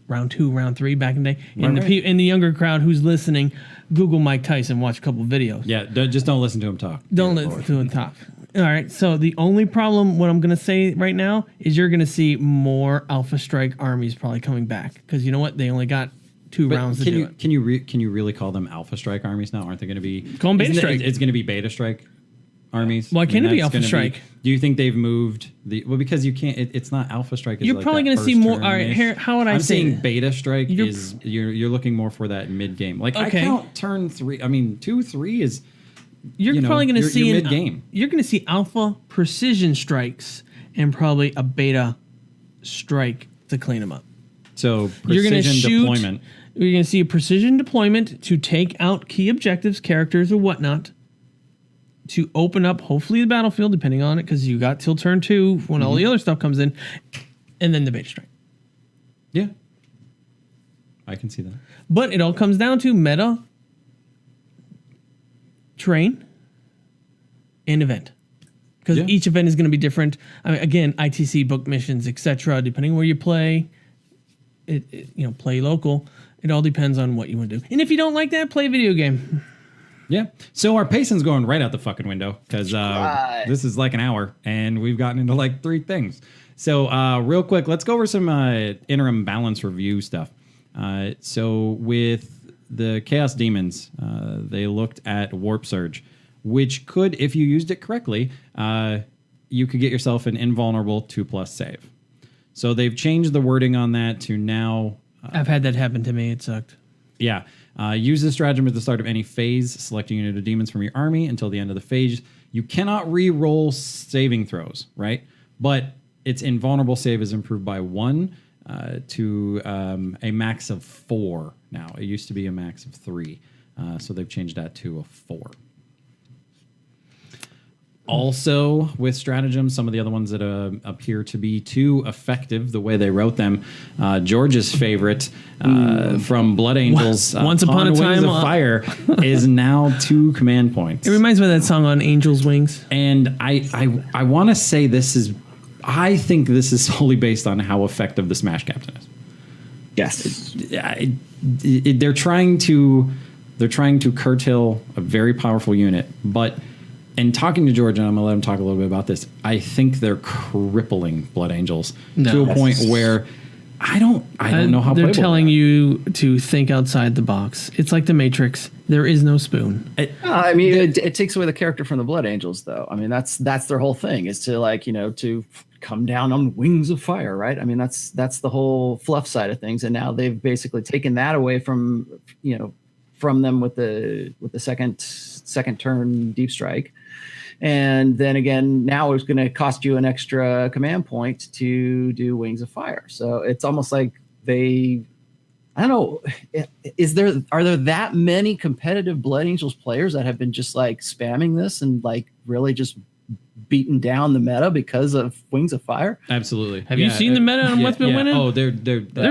round 2, round 3 back in the day. And in the younger crowd who's listening, Google Mike Tyson, watch a couple of videos. Yeah, just don't listen to him talk. Don't listen to him talk. All right, so the only problem, what I'm going to say right now, is you're going to see more Alpha Strike armies probably coming back. Because you know what? They only got 2 rounds to do it. Can you really call them Alpha Strike armies now? Aren't they going to be... Call them Beta Strike. It's going to be Beta Strike armies. Why can't it be Alpha Strike? Do you think they've moved the... Well, because you can't... It's not Alpha Strike. You're probably going to see more... All right, here, how would I say... I'm saying Beta Strike is... You're looking more for that mid-game. Like, okay. I count turn 3... I mean, 2-3 is... You're probably going to see mid-game. You're going to see Alpha Precision Strikes and probably a Beta Strike to clean them up. So, precision deployment. You're going to see a precision deployment to take out key objectives, characters, or whatnot, to open up, hopefully, the battlefield, depending on it, because you got till turn 2 when all the other stuff comes in, and then the Beta Strike. Yeah. I can see that. But it all comes down to meta, terrain, and event. Because each event is going to be different. I mean, again, ITC, book missions, etc. Depending where you play, play local. It all depends on what you want to do. And if you don't like that, play a video game. Yeah. So our pacing's going right out the fucking window because this is like an hour and we've gotten into like 3 things. So real quick, let's go over some interim balance review stuff. So with the Chaos Demons, they looked at Warp Surge, which could, if you used it correctly, you could get yourself an invulnerable 2+ save. So they've changed the wording on that to now... I've had that happen to me. It sucked. Yeah. Use this stratagem at the start of any phase. Select a unit of demons from your army until the end of the phase. You cannot re-roll saving throws, right? But its invulnerable save is improved by 1 to a max of 4 now. It used to be a max of 3. So they've changed that to a 4. Also, with stratagems, some of the other ones that appear to be too effective, the way they wrote them, George's favorite from Blood Angels, Once Upon a Wings Time of Fire, is now 2 command points. It reminds me of that song on Angel's Wings. And I want to say I think this is solely based on how effective the Smash Captain is. Yes. They're trying to curtail a very powerful unit, but in talking to George, and I'm going to let him talk a little bit about this, I think they're crippling Blood Angels to a point where I don't know how they're telling you to think outside the box. It's like the Matrix. There is no spoon. It takes away the character from the Blood Angels, though. I mean, that's their whole thing, is to to come down on wings of fire, right? I mean, that's the whole fluff side of things, and now they've basically taken that away from them with the second turn deep strike. And then again, now it's going to cost you an extra command point to do Wings of Fire. So it's almost like I don't know, are there that many competitive Blood Angels players that have been just like spamming this and like really just beaten down the meta because of Wings of Fire? Absolutely. Have you seen the meta on what's been winning? Oh, there's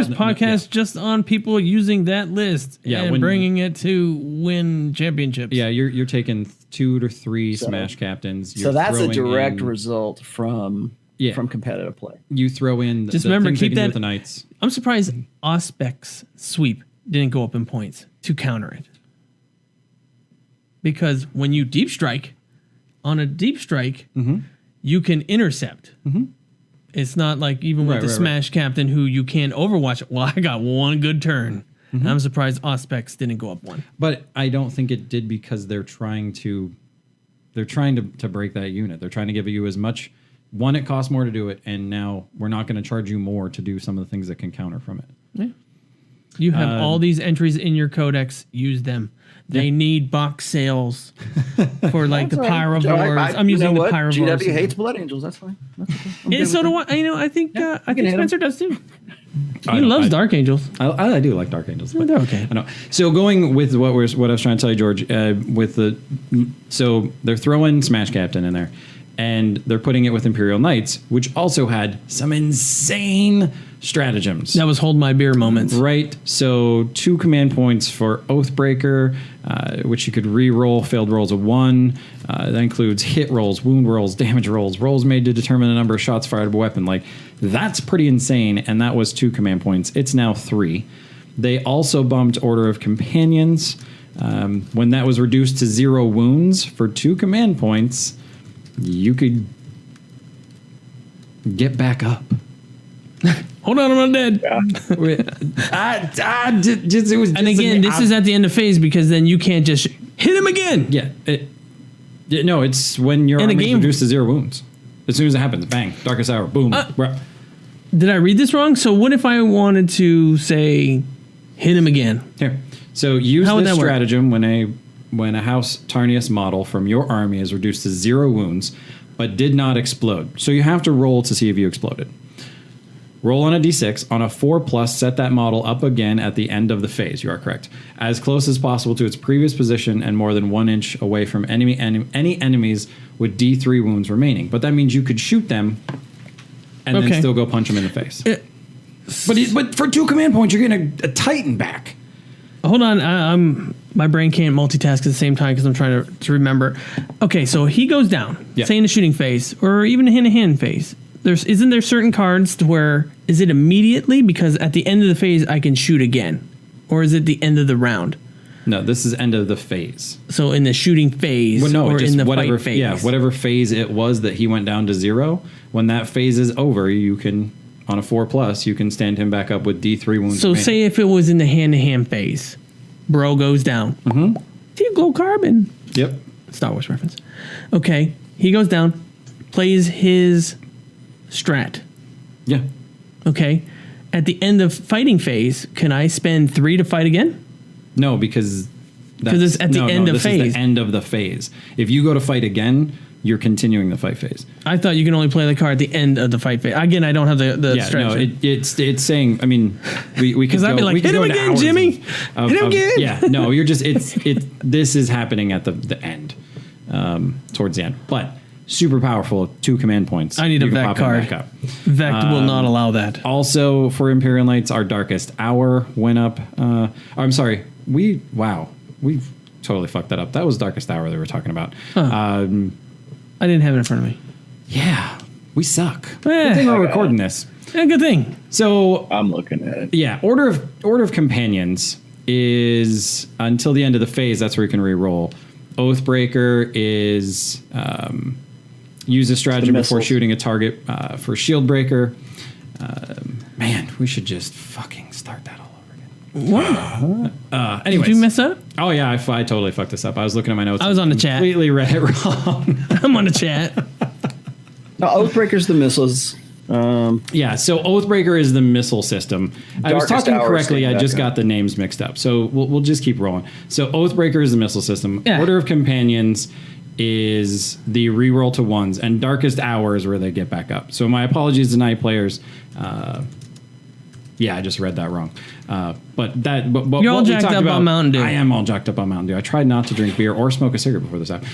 podcasts just on people using that list and bringing it to win championships. Yeah, you're taking 2 to 3 Smash Captains. So that's a direct result from competitive play. You throw in just remember, keep that with the Knights. I'm surprised Auspec's sweep didn't go up in points to counter it, because when you deep strike on a deep strike, you can intercept. It's not like even with the Smash Captain, who you can overwatch. Well, I got one good turn. I'm surprised Auspex didn't go up 1. But I don't think it did, because they're trying to break that unit. They're trying to give you as much. One, it costs more to do it, and now we're not going to charge you more to do some of the things that can counter from it. Yeah. You have all these entries in your codex. Use them. They need box sales for like the Pyrovores. I'm using the Pyrovores. GW hates Blood Angels. That's fine. That's okay. So do I. I think Spencer does too. He loves Dark Angels. I do like Dark Angels. They're okay. I know. So going with what I was trying to tell you, George, so they're throwing Smash Captain in there, and they're putting it with Imperial Knights, which also had some insane stratagems. That was hold my beer moments. Right. So 2 command points for Oathbreaker, which you could re-roll failed rolls of 1. That includes hit rolls, wound rolls, damage rolls, rolls made to determine the number of shots fired of a weapon. Like, that's pretty insane. And that was 2 command points. It's now 3. They also bumped Order of Companions. When that was reduced to 0 wounds for 2 command points, you could get back up. Hold on, I'm not dead. And again, this is at the end of phase, because then you can't just hit him again. Yeah. It's when your army is reduced to 0 wounds. As soon as it happens, bang, Darkest Hour, boom. Did I read this wrong? So what if I wanted to say, hit him again? Here. So use this stratagem when a House Tarnius model from your army is reduced to 0 wounds, but did not explode. So you have to roll to see if you exploded. Roll on a d6. On a 4+, set that model up again at the end of the phase. You are correct. As close as possible to its previous position and more than 1 inch away from any enemies with D3 wounds remaining. But that means you could shoot them and then still go punch them in the face. But for 2 command points, you're getting a Titan back. Hold on. My brain can't multitask at the same time because I'm trying to remember. Okay, so he goes down, say in a shooting phase or even a hand-to-hand phase. Isn't there certain cards to where, is it immediately? Because at the end of the phase, I can shoot again. Or is it the end of the round? No, this is end of the phase. So in the shooting phase or in the fight phase? Yeah, whatever phase it was that he went down to 0, when that phase is over, you can, on a 4+, you can stand him back up with D3 wounds. So say if it was in the hand-to-hand phase, bro goes down. Mm-hmm. Team Gold Carbon. Yep. Star Wars reference. Okay, he goes down, plays his strat. Yeah. Okay. At the end of fighting phase, can I spend 3 to fight again? No, because it's at the end of phase. This is the end of the phase. If you go to fight again, you're continuing the fight phase. I thought you can only play the card at the end of the fight phase. Again, I don't have the strategy. No, it's saying. I mean, we could because I'd be like, hit him again, Jimmy. Hit him again. Yeah, no, you're just this is happening at the end, towards the end, but super powerful. 2 command points. I need a Vect card. Vect will not allow that. Also, for Imperial Knights, our Darkest Hour went up. I'm sorry. We totally fucked that up. That was Darkest Hour they were talking about. Huh. I didn't have it in front of me. Yeah, we suck. Good thing we're recording this. Yeah, good thing. So I'm looking at it. Yeah, Order of Companions is until the end of the phase. That's where you can re-roll. Oathbreaker is use a stratagem before shooting a target for Shield Breaker. Man, we should just fucking start that all over again. What? Anyways. Did you mess up? Oh yeah, I totally fucked this up. I was looking at my notes. I was on the chat. Completely read it wrong. I'm on the chat. No, Oathbreaker's the missiles. Yeah, so Oathbreaker is the missile system. I was talking correctly. I just got the names mixed up. So we'll just keep rolling. So Oathbreaker is the missile system. Yeah. Order of Companions is the reroll to 1s, and Darkest Hour is where they get back up. So my apologies to night players. Yeah, I just read that wrong. But you're all jacked up on Mountain Dew. I am all jacked up on Mountain Dew. I tried not to drink beer or smoke a cigarette before this app.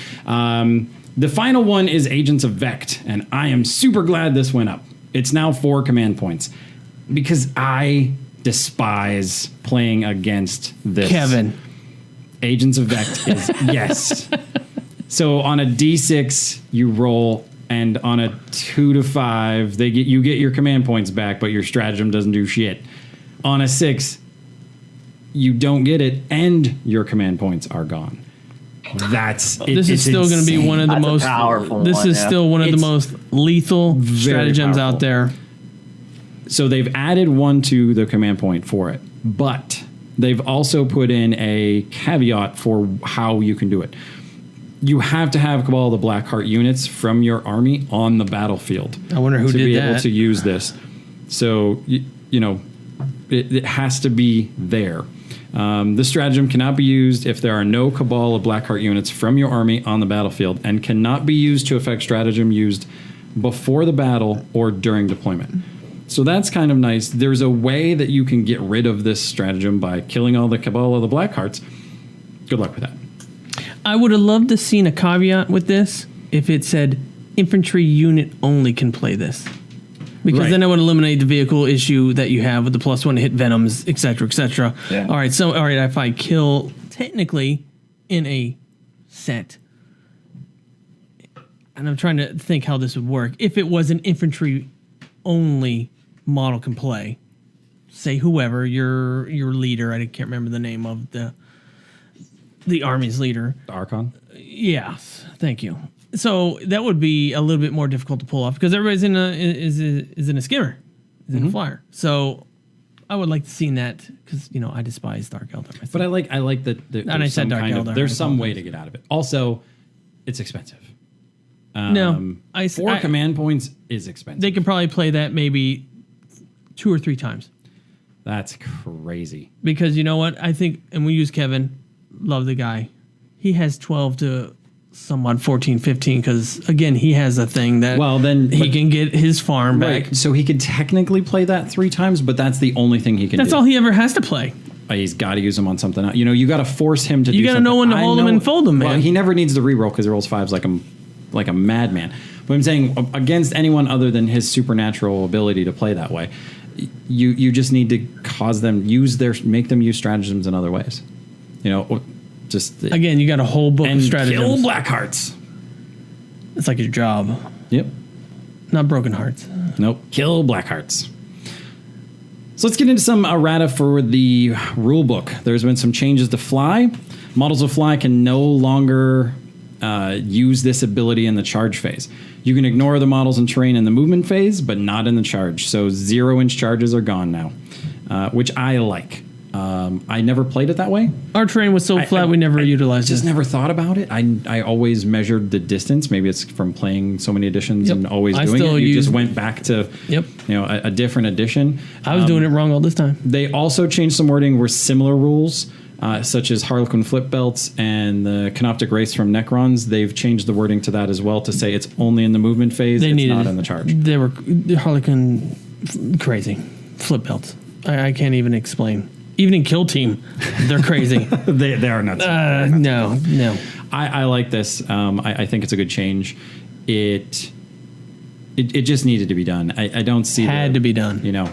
The final one is Agents of Vect, and I am super glad this went up. It's now 4 command points because I despise playing against this. Kevin. Agents of Vect is yes. So on a D6 you roll, and on a 2 to 5 you get your command points back, but your stratagem doesn't do shit. On a 6 you don't get it, and your command points are gone. This is still going to be one of the most powerful. This is still one of the most lethal stratagems out there. So they've added 1 to the command point for it, but they've also put in a caveat for how you can do it. You have to have Cabal of the Blackheart units from your army on the battlefield. I wonder who did that. To be able to use this. So it has to be there. This stratagem cannot be used if there are no Cabal of Blackheart units from your army on the battlefield, and cannot be used to affect stratagem used before the battle or during deployment. So that's kind of nice. There's a way that you can get rid of this stratagem by killing all the Cabal of the Blackhearts. Good luck with that. I would have loved to seen a caveat with this if it said infantry unit only can play this. Because then I would eliminate the vehicle issue that you have with the +1 to hit venoms, et cetera, et cetera. Yeah. All right, if I kill technically in a set, and I'm trying to think how this would work. If it was an infantry only model can play, say whoever your leader, I can't remember the name of the army's leader. The Archon? Yes, thank you. So that would be a little bit more difficult to pull off because everybody's in a skimmer, is in a flyer. So I would like to see that because I despise Dark Eldar myself. But I like that. And I said Dark Eldar. There's some way to get out of it. Also, it's expensive. No, 4 command points is expensive. They could probably play that maybe 2 or 3 times. That's crazy. Because you know what? I think, and we use Kevin, love the guy. He has 12 to somewhat 14, 15, because again, he has a thing that he can get his farm back. So he could technically play that 3 times, but that's the only thing he can do. That's all he ever has to play. He's got to use them on something else. You got to force him to do something. You got to know when to hold them and fold them, man. Well, he never needs to reroll because he rolls 5s like a madman. But I'm saying against anyone other than his supernatural ability to play that way, you just need to cause them make them use stratagems in other ways. Just again, you got a whole book of stratagems. Kill Blackhearts. It's like your job. Yep. Not Broken Hearts. Nope. Kill Blackhearts. So let's get into some errata for the rule book. There's been some changes to Fly. Models of Fly can no longer use this ability in the charge phase. You can ignore the models and terrain in the movement phase, but not in the charge. So 0-inch charges are gone now, which I like. I never played it that way. Our terrain was so flat, we never utilized it. Just never thought about it. I always measured the distance. Maybe it's from playing so many editions and always doing it. You just went back to a different edition. I was doing it wrong all this time. They also changed some wording where similar rules such as Harlequin flip belts and the Canoptic Race from Necrons. They've changed the wording to that as well to say it's only in the movement phase. It's not in the charge. They were Harlequin crazy flip belts. I can't even explain. Even in Kill Team, they're crazy. they are nuts. No. I like this. I think it's a good change. It just needed to be done. I don't see had to be done. You know,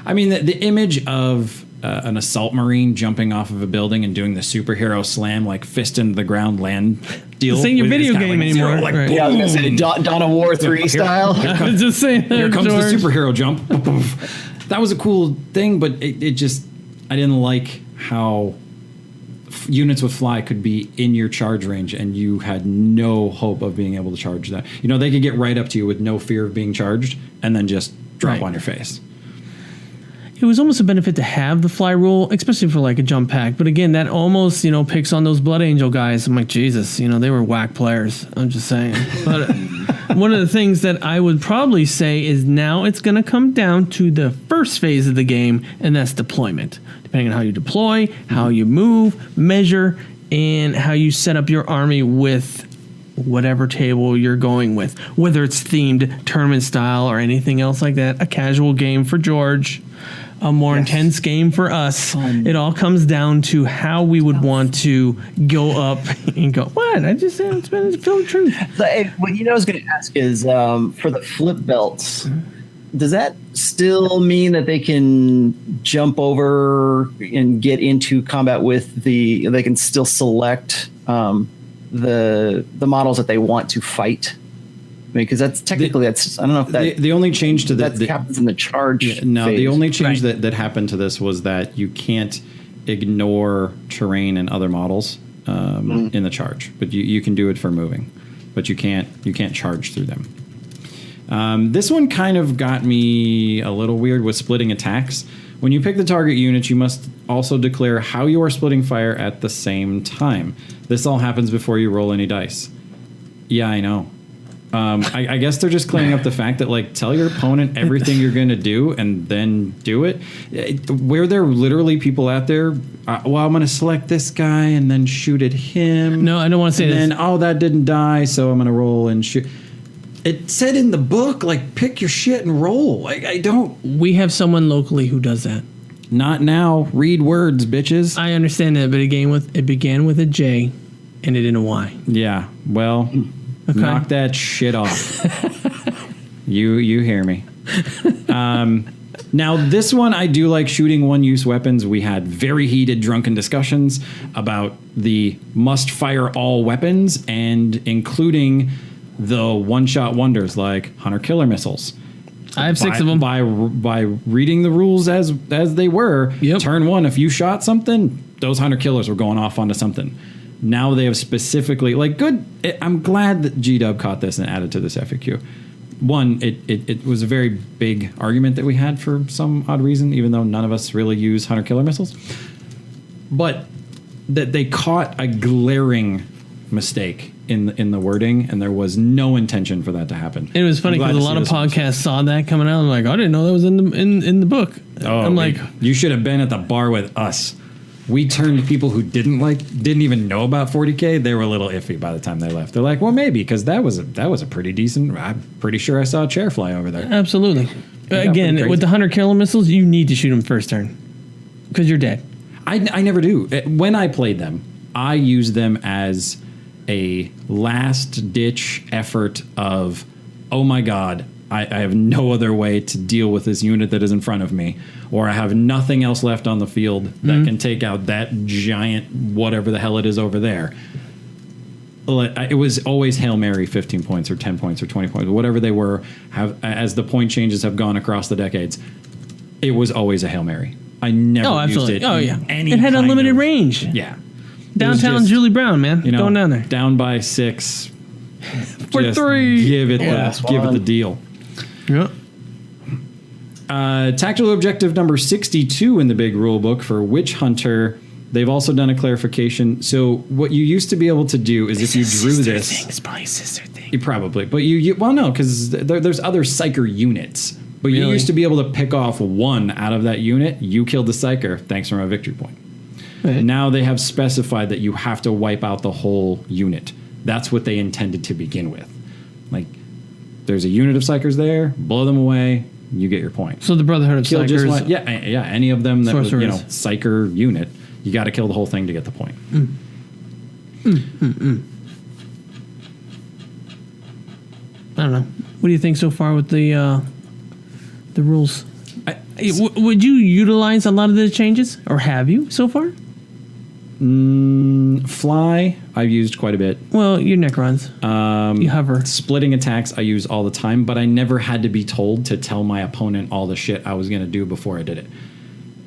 I mean, the image of an assault marine jumping off of a building and doing the superhero slam, like fist into the ground land deal. This ain't your video game anymore. Right. Yeah, I was gonna say Dawn of War 3 style. I was just saying. Here comes the superhero jump. That was a cool thing, but it just, I didn't like how units with fly could be in your charge range and you had no hope of being able to charge that. You know, they could get right up to you with no fear of being charged and then just drop on your face. It was almost a benefit to have the fly rule, especially for like a jump pack. But again, that almost, picks on those Blood Angel guys. I'm like, Jesus, they were whack players. I'm just saying. But one of the things that I would probably say is now it's going to come down to the first phase of the game, and that's deployment. Depending on how you deploy, how you move, measure, and how you set up your army with whatever table you're going with. Whether it's themed tournament style or anything else like that. A casual game for George. A more intense game for us. It all comes down to how we would want to go up and go, what? I just said it's been a film truth. What I was going to ask is for the flip belts, does that still mean that they can jump over and get into combat with they can still select the models that they want to fight? I mean, because that's technically I don't know if that the only change to that happens in the charge. Phase. The only change that happened to this was that you can't ignore terrain and other models in the charge, but you can do it for moving, but you can't charge through them. This one kind of got me a little weird with splitting attacks. When you pick the target unit, you must also declare how you are splitting fire at the same time. This all happens before you roll any dice. Yeah, I know. I guess they're just cleaning up the fact that, like, tell your opponent everything you're going to do and then do it. Where there are literally people out there, I'm going to select this guy and then shoot at him. No, I don't want to say this. And then, that didn't die, so I'm going to roll and shoot. It said in the book, like, pick your shit and roll. I don't. We have someone locally who does that. Not now. Read words, bitches. I understand that, but it began with a J and it ended in a Y. Yeah, well... Okay. Knock that shit off. You hear me. Now, this one, I do like shooting one-use weapons. We had very heated, drunken discussions about the must-fire all weapons and including the one-shot wonders like hunter-killer missiles. I have 6 of them. By reading the rules as they were, turn one, if you shot something, those hunter-killers were going off onto something. Now they have specifically, I'm glad that G-Dub caught this and added to this FAQ. One, it was a very big argument that we had for some odd reason, even though none of us really use hunter-killer missiles. But that they caught a glaring mistake in the wording, and there was no intention for that to happen. It was funny because a lot of podcasts saw that coming out. I'm like, I didn't know that was in the book. I'm like, you should have been at the bar with us. We turned people who didn't even know about 40K. They were a little iffy by the time they left. They're like, well, maybe because that was a pretty decent. I'm pretty sure I saw a chair fly over there. Absolutely. Again, with the hunter-killer missiles, you need to shoot them first turn because you're dead. I never do. When I played them, I used them as a last-ditch effort of, oh my god, I have no other way to deal with this unit that is in front of me, or I have nothing else left on the field that can take out that giant whatever the hell it is over there. It was always Hail Mary 15 points or 10 points or 20 points, whatever they were, as the point changes have gone across the decades. It was always a Hail Mary. I never used it. Oh, yeah. It had unlimited range. Yeah. Downtown Julie Brown, man. Going down there. Down by 6. For 3. Give it the deal. Yep. Tactical objective number 62 in the big rule book for Witch Hunter. They've also done a clarification. So what you used to be able to do is if you drew this, it's probably a sister thing. You probably, but well, no, because there's other psyker units. But you used to be able to pick off one out of that unit. You killed the psyker. Thanks for my victory point. Right. Now they have specified that you have to wipe out the whole unit. That's what they intended to begin with. Like, there's a unit of Psychers there, blow them away, you get your point. So the Brotherhood of Kill just Psychers. one, yeah, any of them that was, Sorcerers. Psyker unit, you got to kill the whole thing to get the point. I don't know. What do you think so far with the rules? Would you utilize a lot of the changes, or have you so far? Fly, I've used quite a bit. Well, your Necrons. You hover. Splitting attacks, I use all the time, but I never had to be told to tell my opponent all the shit I was going to do before I did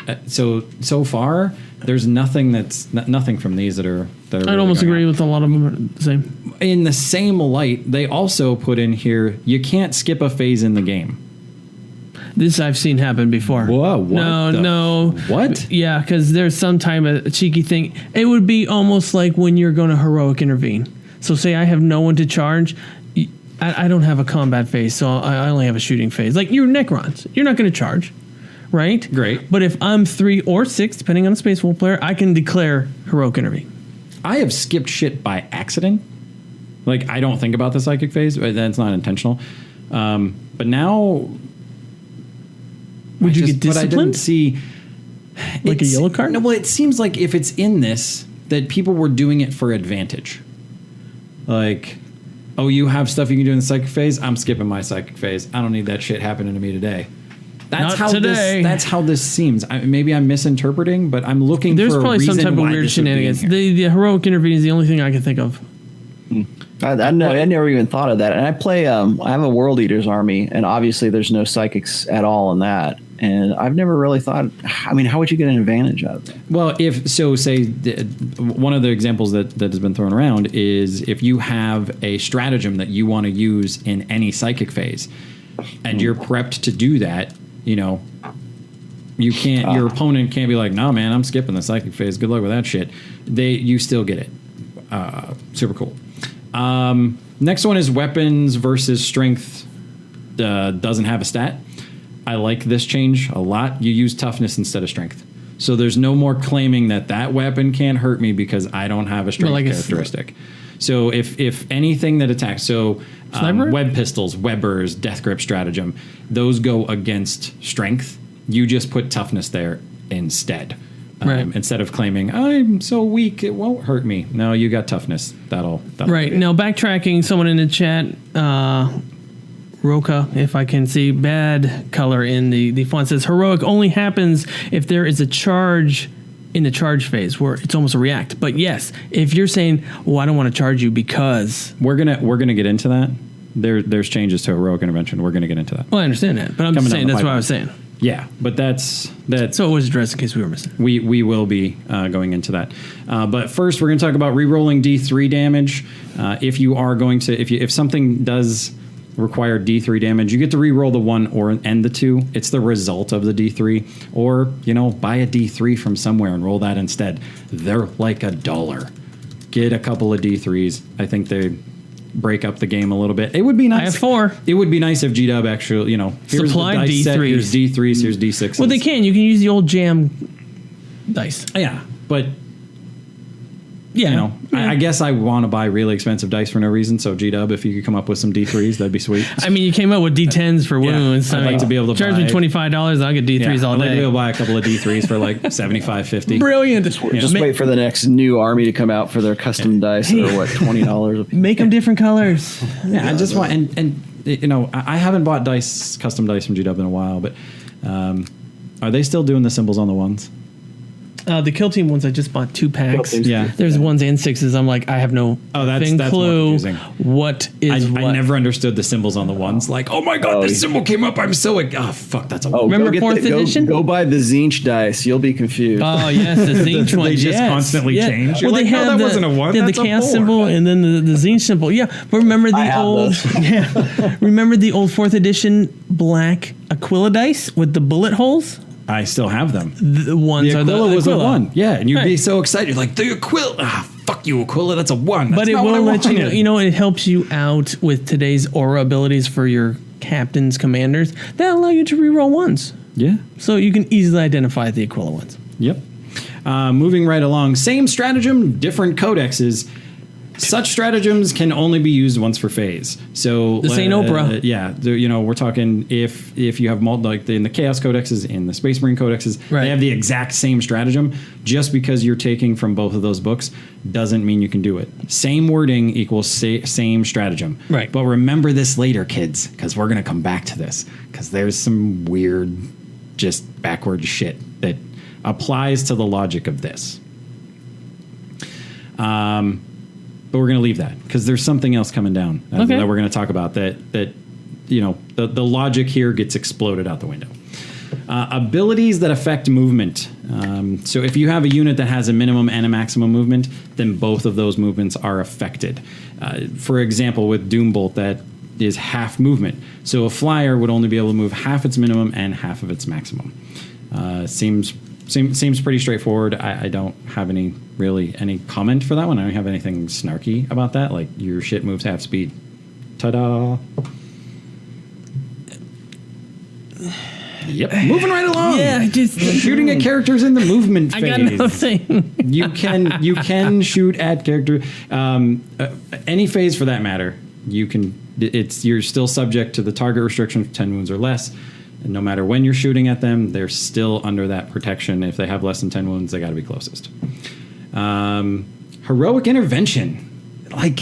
it. So far, there's nothing nothing from these that are. I'd almost agree with a lot of them are the same. In the same light, they also put in here you can't skip a phase in the game. This I've seen happen before. Whoa! No. What? Yeah, because there's some a cheeky thing. It would be almost like when you're going to heroic intervene. So say I have no one to charge. I don't have a combat phase, so I only have a shooting phase. Like your Necrons, you're not going to charge, right? Great. But if I'm 3 or 6, depending on the Space Wolf player, I can declare heroic intervene. I have skipped shit by accident. Like, I don't think about the psychic phase, but that's not intentional. But now... Would you get disciplined? But I didn't see... Like a yellow card? No, well, it seems like if it's in this, that people were doing it for advantage. Like, oh, you have stuff you can do in the psychic phase? I'm skipping my psychic phase. I don't need that shit happening to me today. That's Not how this seems. Maybe I'm misinterpreting, but I'm looking There's for a probably reason some type of why weird this would be in shenanigans. here. The heroic intervene is the only thing I can think of. I never even thought of that. And I play, I have a World Eaters army, and obviously there's no psychics at all in that. And I've never really thought, I mean, how would you get an advantage out of it? Well, one of the examples that has been thrown around is if you have a stratagem that you want to use in any psychic phase, and you're prepped to do that, you can't. Your opponent can't be like, "No, man, I'm skipping the psychic phase. Good luck with that shit." You still get it. Super cool. Next one is weapons versus strength. Doesn't have a stat. I like this change a lot. You use toughness instead of strength. So there's no more claiming that weapon can't hurt me because I don't have a strength characteristic. So if anything that attacks, web pistols, webbers, death grip stratagem, those go against strength. You just put toughness there instead. Right. Instead of claiming, I'm so weak, it won't hurt me. No, you got toughness. That'll right. Now, backtracking, someone in the chat, Roka, if I can see, bad color in the font, says heroic only happens if there is a charge in the charge phase where it's almost a react. But yes, if you're saying, well, I don't want to charge you because... We're gonna get into that. There's changes to heroic intervention. We're gonna get into that. Well, I understand that, but I'm just saying that's what I was saying. Yeah, but that's so it was addressed in case we were missing. We will be going into that, but first we're going to talk about re-rolling D3 damage. If you are going to, if something does require D3 damage, you get to re-roll the 1 and the 2. It's the result of the D3, or buy a D3 from somewhere and roll that instead. They're like $1. Get a couple of D3s. I think they break up the game a little bit. It would be nice. I have 4. It would be nice if G-Dub actually, here's supplied the dice D3s. set, here's D3s, here's D6s. Well, they can. You can use the old jam dice. Yeah, but Yeah. I guess I want to buy really expensive dice for no reason. So G-Dub, if you could come up with some D3s, that'd be sweet. I mean, you came up with D10s for wounds. I'd like to be able to charge me $25. I'll get D3s all I'd like to day. be able to buy a couple of D3s for like $75-$50. Brilliant. Just wait for the next new army to come out for their custom dice that are $20 a piece. Make them different colors. Yeah, I just want I haven't bought custom dice from G-Dub in a while, but are they still doing the symbols on the ones? The Kill Team ones, I just bought 2 packs. Yeah. There's 1s and 6s. I'm like, I have no that's clue more confusing. what is what. I never understood the symbols on the ones. Like, oh my god, this symbol came up. I'm so fuck, that's a Remember 4th edition? Go buy the Zinch dice. You'll be confused. Oh yes, the Zinch ones. They just constantly change. You're Well, like, they no, have that wasn't a 1. They have That's the a chaos 4. symbol and then the Zinch symbol. Yeah, but remember the old remember the old 4th edition black Aquila dice with the bullet holes? I still have them. The ones The are the Aquila was a Aquila. 1. Yeah, and you'd be Right. so excited. You're like, the Aquila. Fuck you, Aquila. That's a 1. That's But it not what I will let wanted. you know, it helps you out with today's aura abilities for your captains, commanders. That allow you to reroll 1s. Yeah. So you can easily identify the Aquila ones. Yep. Moving right along. Same stratagem, different codexes. Such stratagems can only be used once per phase. So this ain't Oprah. Yeah, we're talking if you have in the Chaos Codexes, in the Space Marine Codexes, they have the exact same stratagem. Just because you're taking from both of those books doesn't mean you can do it. Same wording equals same stratagem. Right. But remember this later, kids, because we're gonna come back to this because there's some weird, just backward shit that applies to the logic of this. But we're going to leave that because there's something else coming down that we're going to talk about that the logic here gets exploded out the window. Abilities that affect movement. So if you have a unit that has a minimum and a maximum movement, then both of those movements are affected. For example, with Doombolt, that is half movement. So a flyer would only be able to move half its minimum and half of its maximum. Seems pretty straightforward. I don't have any comment for that one. I don't have anything snarky about that. Like, your shit moves half speed. Ta-da. Yep. Moving right along. Yeah, just shooting at characters in the movement phase. I got nothing. you can shoot at character any phase for that matter. You're still subject to the target restriction of 10 wounds or less. And no matter when you're shooting at them, they're still under that protection. If they have less than 10 wounds, they got to be closest. Heroic intervention, like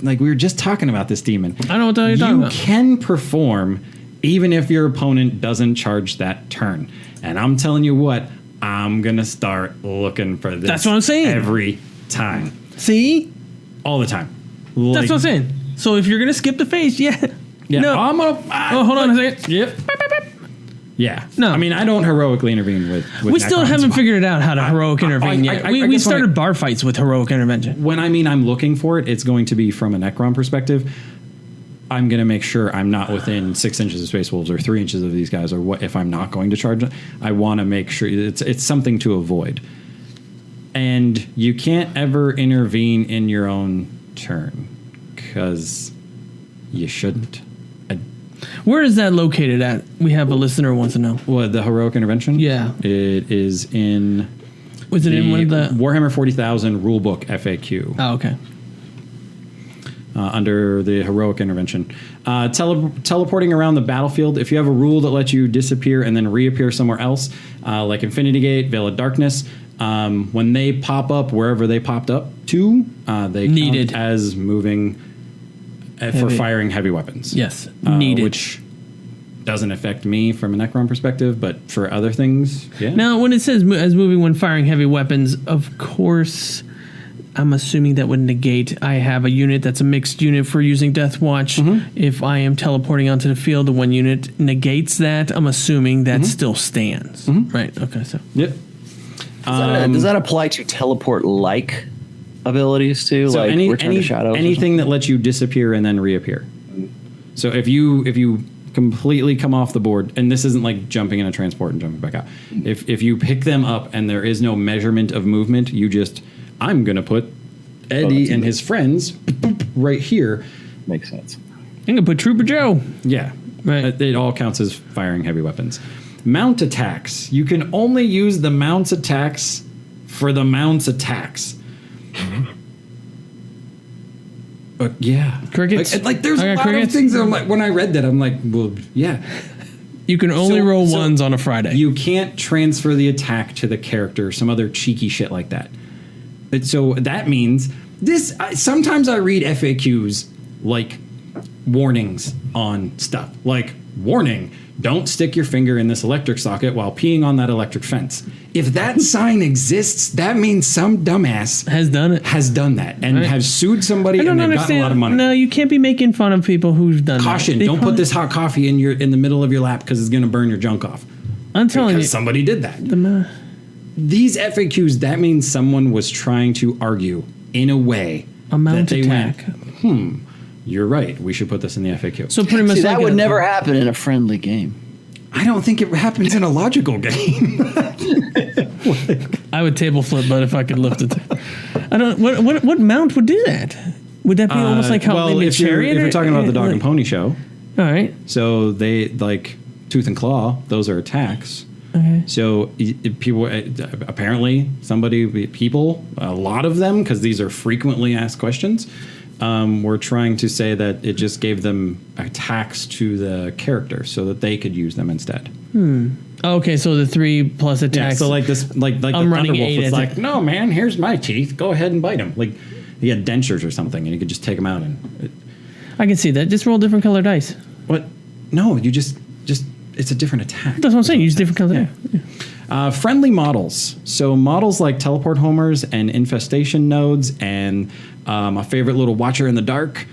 we were just talking about this demon. I don't know what the hell you're talking about. You can perform even if your opponent doesn't charge that turn. And I'm telling you what, I'm gonna start looking for this. That's what I'm saying. Every time. See, all the time. That's what I'm saying. So if you're gonna skip the phase, yeah. No. I'm gonna. Hold on a second. Yep. Yeah. No. I mean, I don't heroically intervene with we still haven't figured it out how to heroic intervene yet. We started bar fights with heroic intervention. When I mean I'm looking for it, it's going to be from a Necron perspective. I'm going to make sure I'm not within 6 inches of Space Wolves or 3 inches of these guys, or what if I'm not going to charge them. I want to make sure it's something to avoid. And you can't ever intervene in your own turn because you shouldn't. Where is that located at? We have a listener who wants to know. What, the heroic intervention? Yeah. It is in... Was it in one of the... Warhammer 40,000 rulebook FAQ. Oh, okay. Under the heroic intervention. Teleporting around the battlefield. If you have a rule that lets you disappear and then reappear somewhere else, like Infinity Gate, Veil of Darkness, when they pop up wherever they popped up to, they count as moving... for firing heavy weapons. Yes, needed. Which doesn't affect me from a Necron perspective, but for other things, yeah. Now, when it says as moving when firing heavy weapons, of course, I'm assuming that would negate I have a unit that's a mixed unit for using Death Watch. Mm-hmm. If I am teleporting onto the field, the one unit negates that, I'm assuming that still stands. Mm-hmm. Right, okay, so. Yep. Does that apply to teleport-like abilities too, so like Return to Shadows? Anything that lets you disappear and then reappear. So if you completely come off the board, and this isn't like jumping in a transport and jumping back out. If you pick them up and there is no measurement of movement, I'm gonna put Eddie and his friends right here. Makes sense. I'm gonna put Trooper Joe. Yeah, right. It all counts as firing heavy weapons. Mount attacks. You can only use the mount's attacks for the mount's attacks. But yeah, crickets. Like there's a lot of things that I'm like, when I read that, I'm like, well, yeah. You can only roll ones on a Friday. You can't transfer the attack to the character, some other cheeky shit like that. But so that means this. Sometimes I read FAQs like warnings on stuff, like warning. Don't stick your finger in this electric socket while peeing on that electric fence. If that sign exists, that means some dumbass has done that and has sued somebody and they've gotten a lot of money. No, you can't be making fun of people who've done Caution, that. Don't put this hot coffee in the middle of your lap because it's going to burn your junk off. I'm telling you. Somebody did that. These FAQs, that means someone was trying to argue in a way that they attack. went, you're right. We should put this in the FAQ. So pretty much that would never happen in a friendly game. I don't think it happens in a logical game. I would table flip, but if I could lift it, I don't. What mount would do that? Would that be almost like how they made Chariot? If you're talking about the Dog and Pony show, all right. So they like Tooth and Claw; those are attacks. Okay. So people, apparently, a lot of them, because these are frequently asked questions, were trying to say that it just gave them attacks to the character so that they could use them instead. Okay, so the 3+ attacks. Yeah, so like this, like the I'm running Thunderwolf 8 was as like, no man, here's my teeth. Go ahead and bite him. Like he had dentures or something, and you could just take them out. And I can see that. Just roll different color dice. what? No, you just it's a different attack. That's what I'm saying. Use different color. Yeah. Friendly models. So models like teleport homers and infestation nodes, and my favorite little watcher in the dark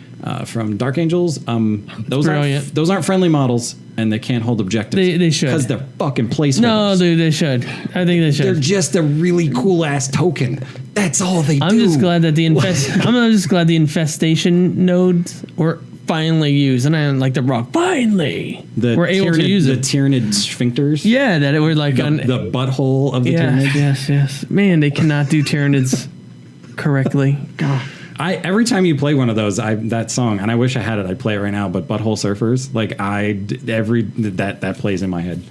from Dark Angels. Those aren't friendly models, and they can't hold objectives. They should, because they're fucking placeholders. No, dude, they should. I think they should. They're just a really cool ass token. That's all they do. I'm just glad that I'm just glad the infestation nodes were finally used, and I like the rock. Finally, we're able to use the it. Tyranid sphincters. Yeah, that it were like the butthole of the Tyranid. Yes. Man, they cannot do Tyranids correctly. God. Every time you play one of those, that song, and I wish I had it. I'd play it right now. But Butthole Surfers, like that plays in my head.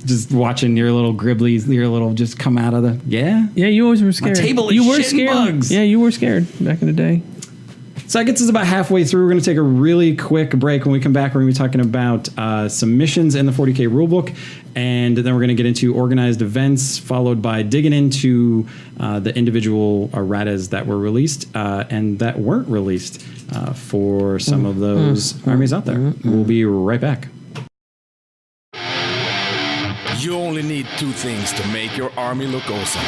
Just watching your little Gribblies, your little just come out of the Yeah, you always were scared. My table is you were shitting scared. bugs. Yeah, you were scared back in the day. So that gets us about halfway through. We're going to take a really quick break. When we come back, we're going to be talking about some missions in the 40K rulebook, and then we're going to get into organized events, followed by digging into the individual erratas that were released and that weren't released for some of those armies out there. We'll be right back. You only need 2 things to make your army look awesome.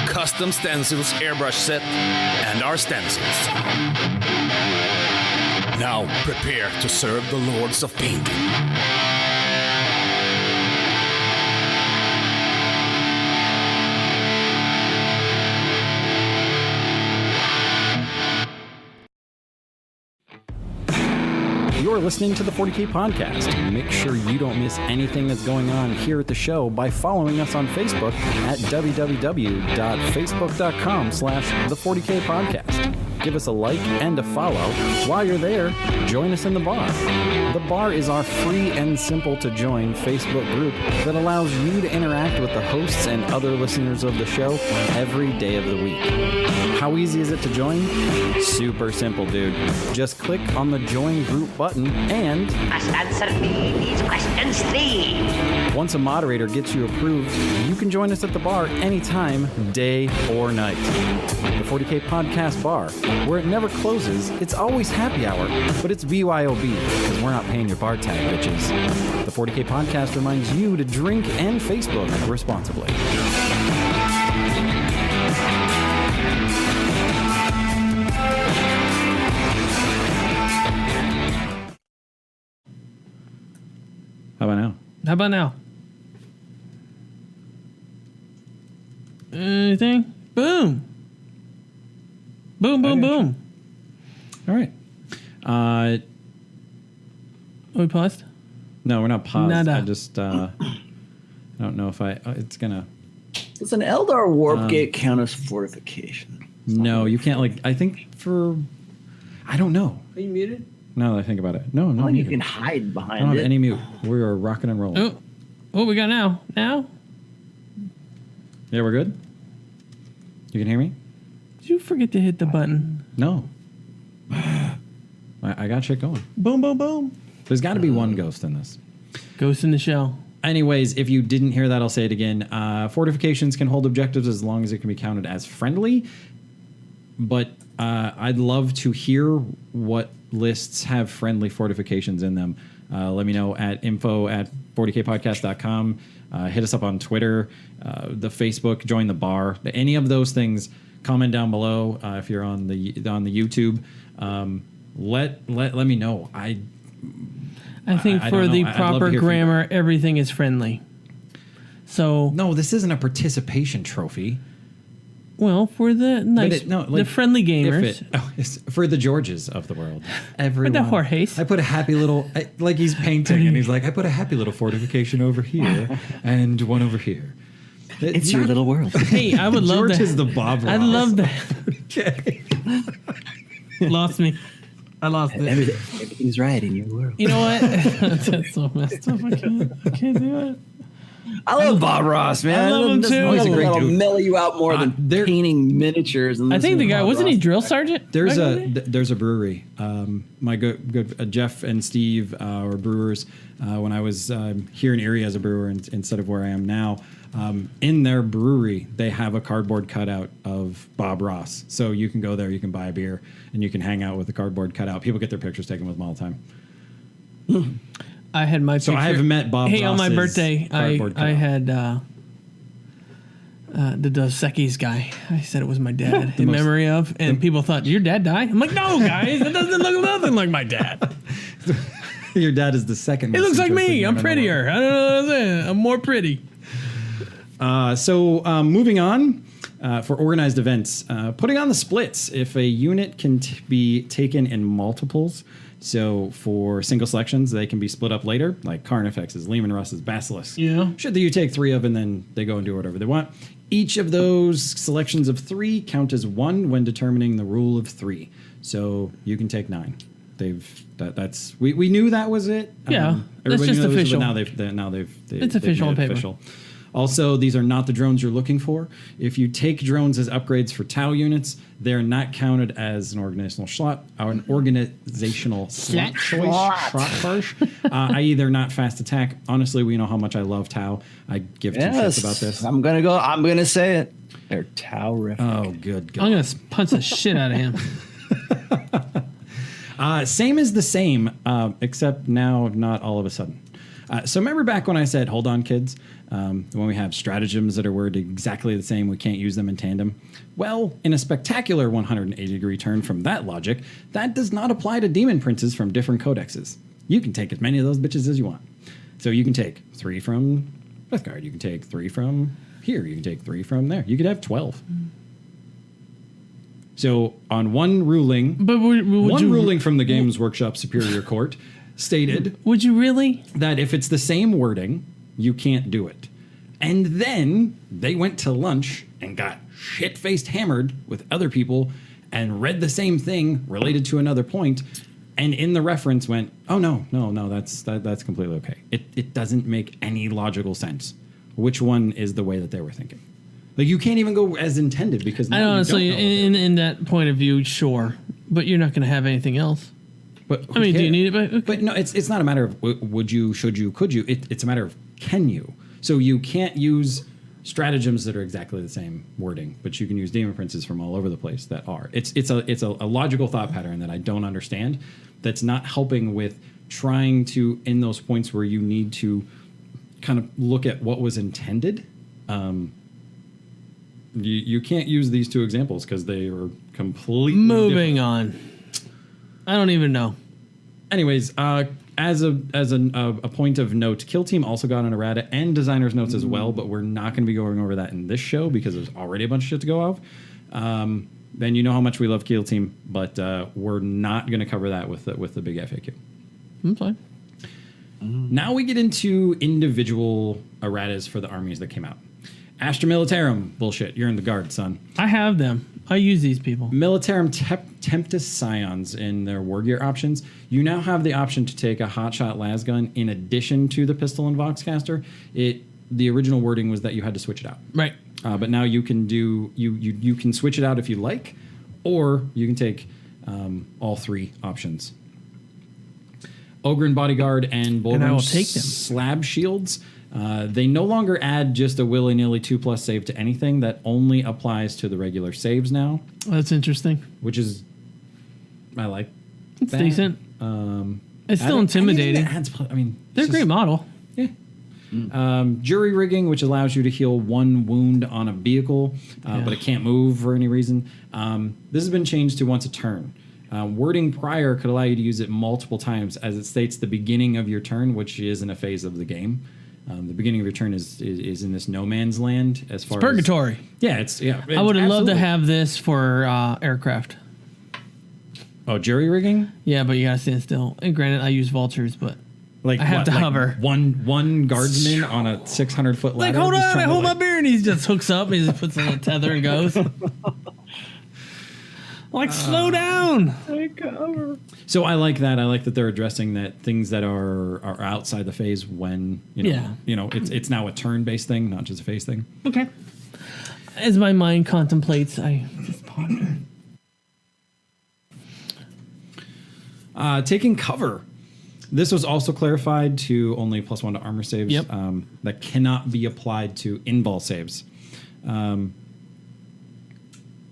Custom Stencils airbrush set and our stencils. Now prepare to serve the Lords of Painting. You're listening to the 40K Podcast. Make sure you don't miss anything that's going on here at the show by following us on Facebook at www.facebook.com/the40K Podcast. Give us a like and a follow. While you're there, join us in the bar. The bar is our free and simple to join Facebook group that allows you to interact with the hosts and other listeners of the show every day of the week. How easy is it to join? Super simple, dude. Just click on the join group button and Must answer these questions 3. once a moderator gets you approved, you can join us at the bar anytime, day or night. The 40K Podcast Bar, where it never closes, it's always happy hour, but it's BYOB because we're not paying your bar tag, bitches. The 40K Podcast reminds you to drink and Facebook responsibly. How about now? How about now? Anything? Boom. Boom, boom, boom. All right. We paused? No, we're not paused. Nada. I just, I don't know if it's going to... Does an Eldar Warp Gate count as fortification? No, you can't, I think I don't know. Are you muted? Now that I think about it. No, I'm not Well, you muted. can hide I don't behind have it. any mute. We are rocking and rolling. Oh, what we got now? Now? Yeah, we're good? You can hear me? Did you forget to hit the button? No. I got shit going. Boom, boom, boom. There's got to be one ghost in this. Ghost in the shell. Anyways, if you didn't hear that, I'll say it again. Fortifications can hold objectives as long as it can be counted as friendly. But I'd love to hear what lists have friendly fortifications in them. Let me know at info@40kpodcast.com. Hit us up on Twitter, the Facebook, join the bar. Any of those things, comment down below if you're on the YouTube. Let me know. I think I for don't the know. I'd love to proper hear from you. grammar, everything is friendly. So, No, this isn't a participation trophy. well, for the nice, the friendly gamers. It's for the Georges of the world. Everyone. the Jorges. I put a happy little, like he's painting, and he's like, I put a happy little fortification over here and one over here. It's your little world. Hey, I would love George that. is the Bob Ross. I'd love that. Okay. Lost me. I lost it. Everything's right in your world. You know what? That's so messed up. I can't do it. I love Bob Ross, man. I love him too. He's a great dude. dude. Mellow you out more than painting miniatures. And I think the guy Bob wasn't he Ross. drill sergeant? There's back in the day? there's a brewery. My good Jeff and Steve were brewers when I was here in Erie as a brewer instead of where I am now. In their brewery, they have a cardboard cutout of Bob Ross. So you can go there, you can buy a beer, and you can hang out with the cardboard cutout. People get their pictures taken with them all the time. I had my So picture. I have met Bob Hey, on my Ross's birthday, cardboard I cutout. had the Dos Equis guy. I said it was my dad in memory of, and people thought, your dad died? I'm like, no, guys, it doesn't look nothing like my dad. Your dad is the second. He most looks like interesting me. man I'm in the world. prettier. I don't know what I'm saying. I'm more pretty. So moving on, for organized events, putting on the splits. If a unit can be taken in multiples, so for single selections, they can be split up later, like Carnifexes, Lehman Russes, Basilisks. Yeah. Should you take 3 of, and then they go and do whatever they want. Each of those selections of 3 count as 1 when determining the rule of 3. So you can take 9. We knew that was it. Yeah, that's everybody just knew that was it, official. but now they've It's they've official made on it paper. official. Also, these are not the drones you're looking for. If you take drones as upgrades for Tau units, they're not counted as an organizational slot or an organizational slot choice. I.e., they're not fast attack. Honestly, we know how much I love Tau. I give two shits about this. I'm gonna say it. They're Taurific. Oh, good God. I'm going to punch the shit out of him. Same is the same, except now not all of a sudden. So remember back when I said, hold on, kids, when we have stratagems that are worded exactly the same, we can't use them in tandem? Well, in a spectacular 180-degree turn from that logic, that does not apply to demon princes from different codexes. You can take as many of those bitches as you want. So you can take 3 from Deathguard, you can take 3 from here, you can take 3 from there. You could have 12. So on one ruling, But would you, ruling from the Games Workshop Superior Court stated Would you really? that if it's the same wording, you can't do it. And then they went to lunch and got shit-faced hammered with other people and read the same thing related to another point, and in the reference went, oh, no, that's completely okay. It doesn't make any logical sense. Which one is the way that they were thinking? Like, you can't even go as intended because now I you honestly, don't know what in that point of view, sure. But you're not going to have anything else. But I mean, do you need it? But no, it's not a matter of would you, should you, could you. It's a matter of can you. So you can't use stratagems that are exactly the same wording, but you can use demon princes from all over the place that are. It's a logical thought pattern that I don't understand. That's not helping with trying to, in those points where you need to kind of look at what was intended. You can't use these 2 examples because they are completely Moving different. on. I don't even know. Anyways, as a point of note, Kill Team also got an errata and designer's notes as well, but we're not going to be going over that in this show because there's already a bunch of shit to go off. Then you know how much we love Kill Team, but we're not going to cover that with the big FAQ. I'm fine. Now we get into individual erratas for the armies that came out. Astra Militarum, bullshit. You're in the guard, son. I have them. I use these people. Militarum Tempest Scions in their war gear options. You now have the option to take a hotshot lasgun in addition to the pistol and Voxcaster. The original wording was that you had to switch it out. Right. But now you can do you can switch it out if you like, or you can take all 3 options. Ogren Bodyguard and Bullrun I will take them. Slab Shields. They no longer add just a willy-nilly 2+ save to anything. That only applies to the regular saves now, That's interesting. which is I like. It's that. decent. It's still intimidating. They're They're a great model. Yeah. Jury rigging, which allows you to heal 1 wound on a vehicle, but it can't move for any reason. This has been changed to once a turn. Wording prior could allow you to use it multiple times, as it states the beginning of your turn, which isn't a phase of the game. The beginning of your turn is in this no man's land as far as Purgatory. Yeah, I would have loved to have this for aircraft. Oh, jury rigging? Yeah, but you gotta stand still. And granted, I use vultures, but Like I have what, to like hover. One guardsman on a 600-foot ladder. Like, hold just on, I trying to, hold my like- beer, and he just hooks up, and he just puts a little tether and goes. Like, slow down. So I like that. I like that they're addressing that things that are outside the phase when it's now a turn-based thing, not just a phase thing. Okay. As my mind contemplates, I just ponder. Taking cover. This was also clarified to only +1 to armor saves. Yep. That cannot be applied to invul saves.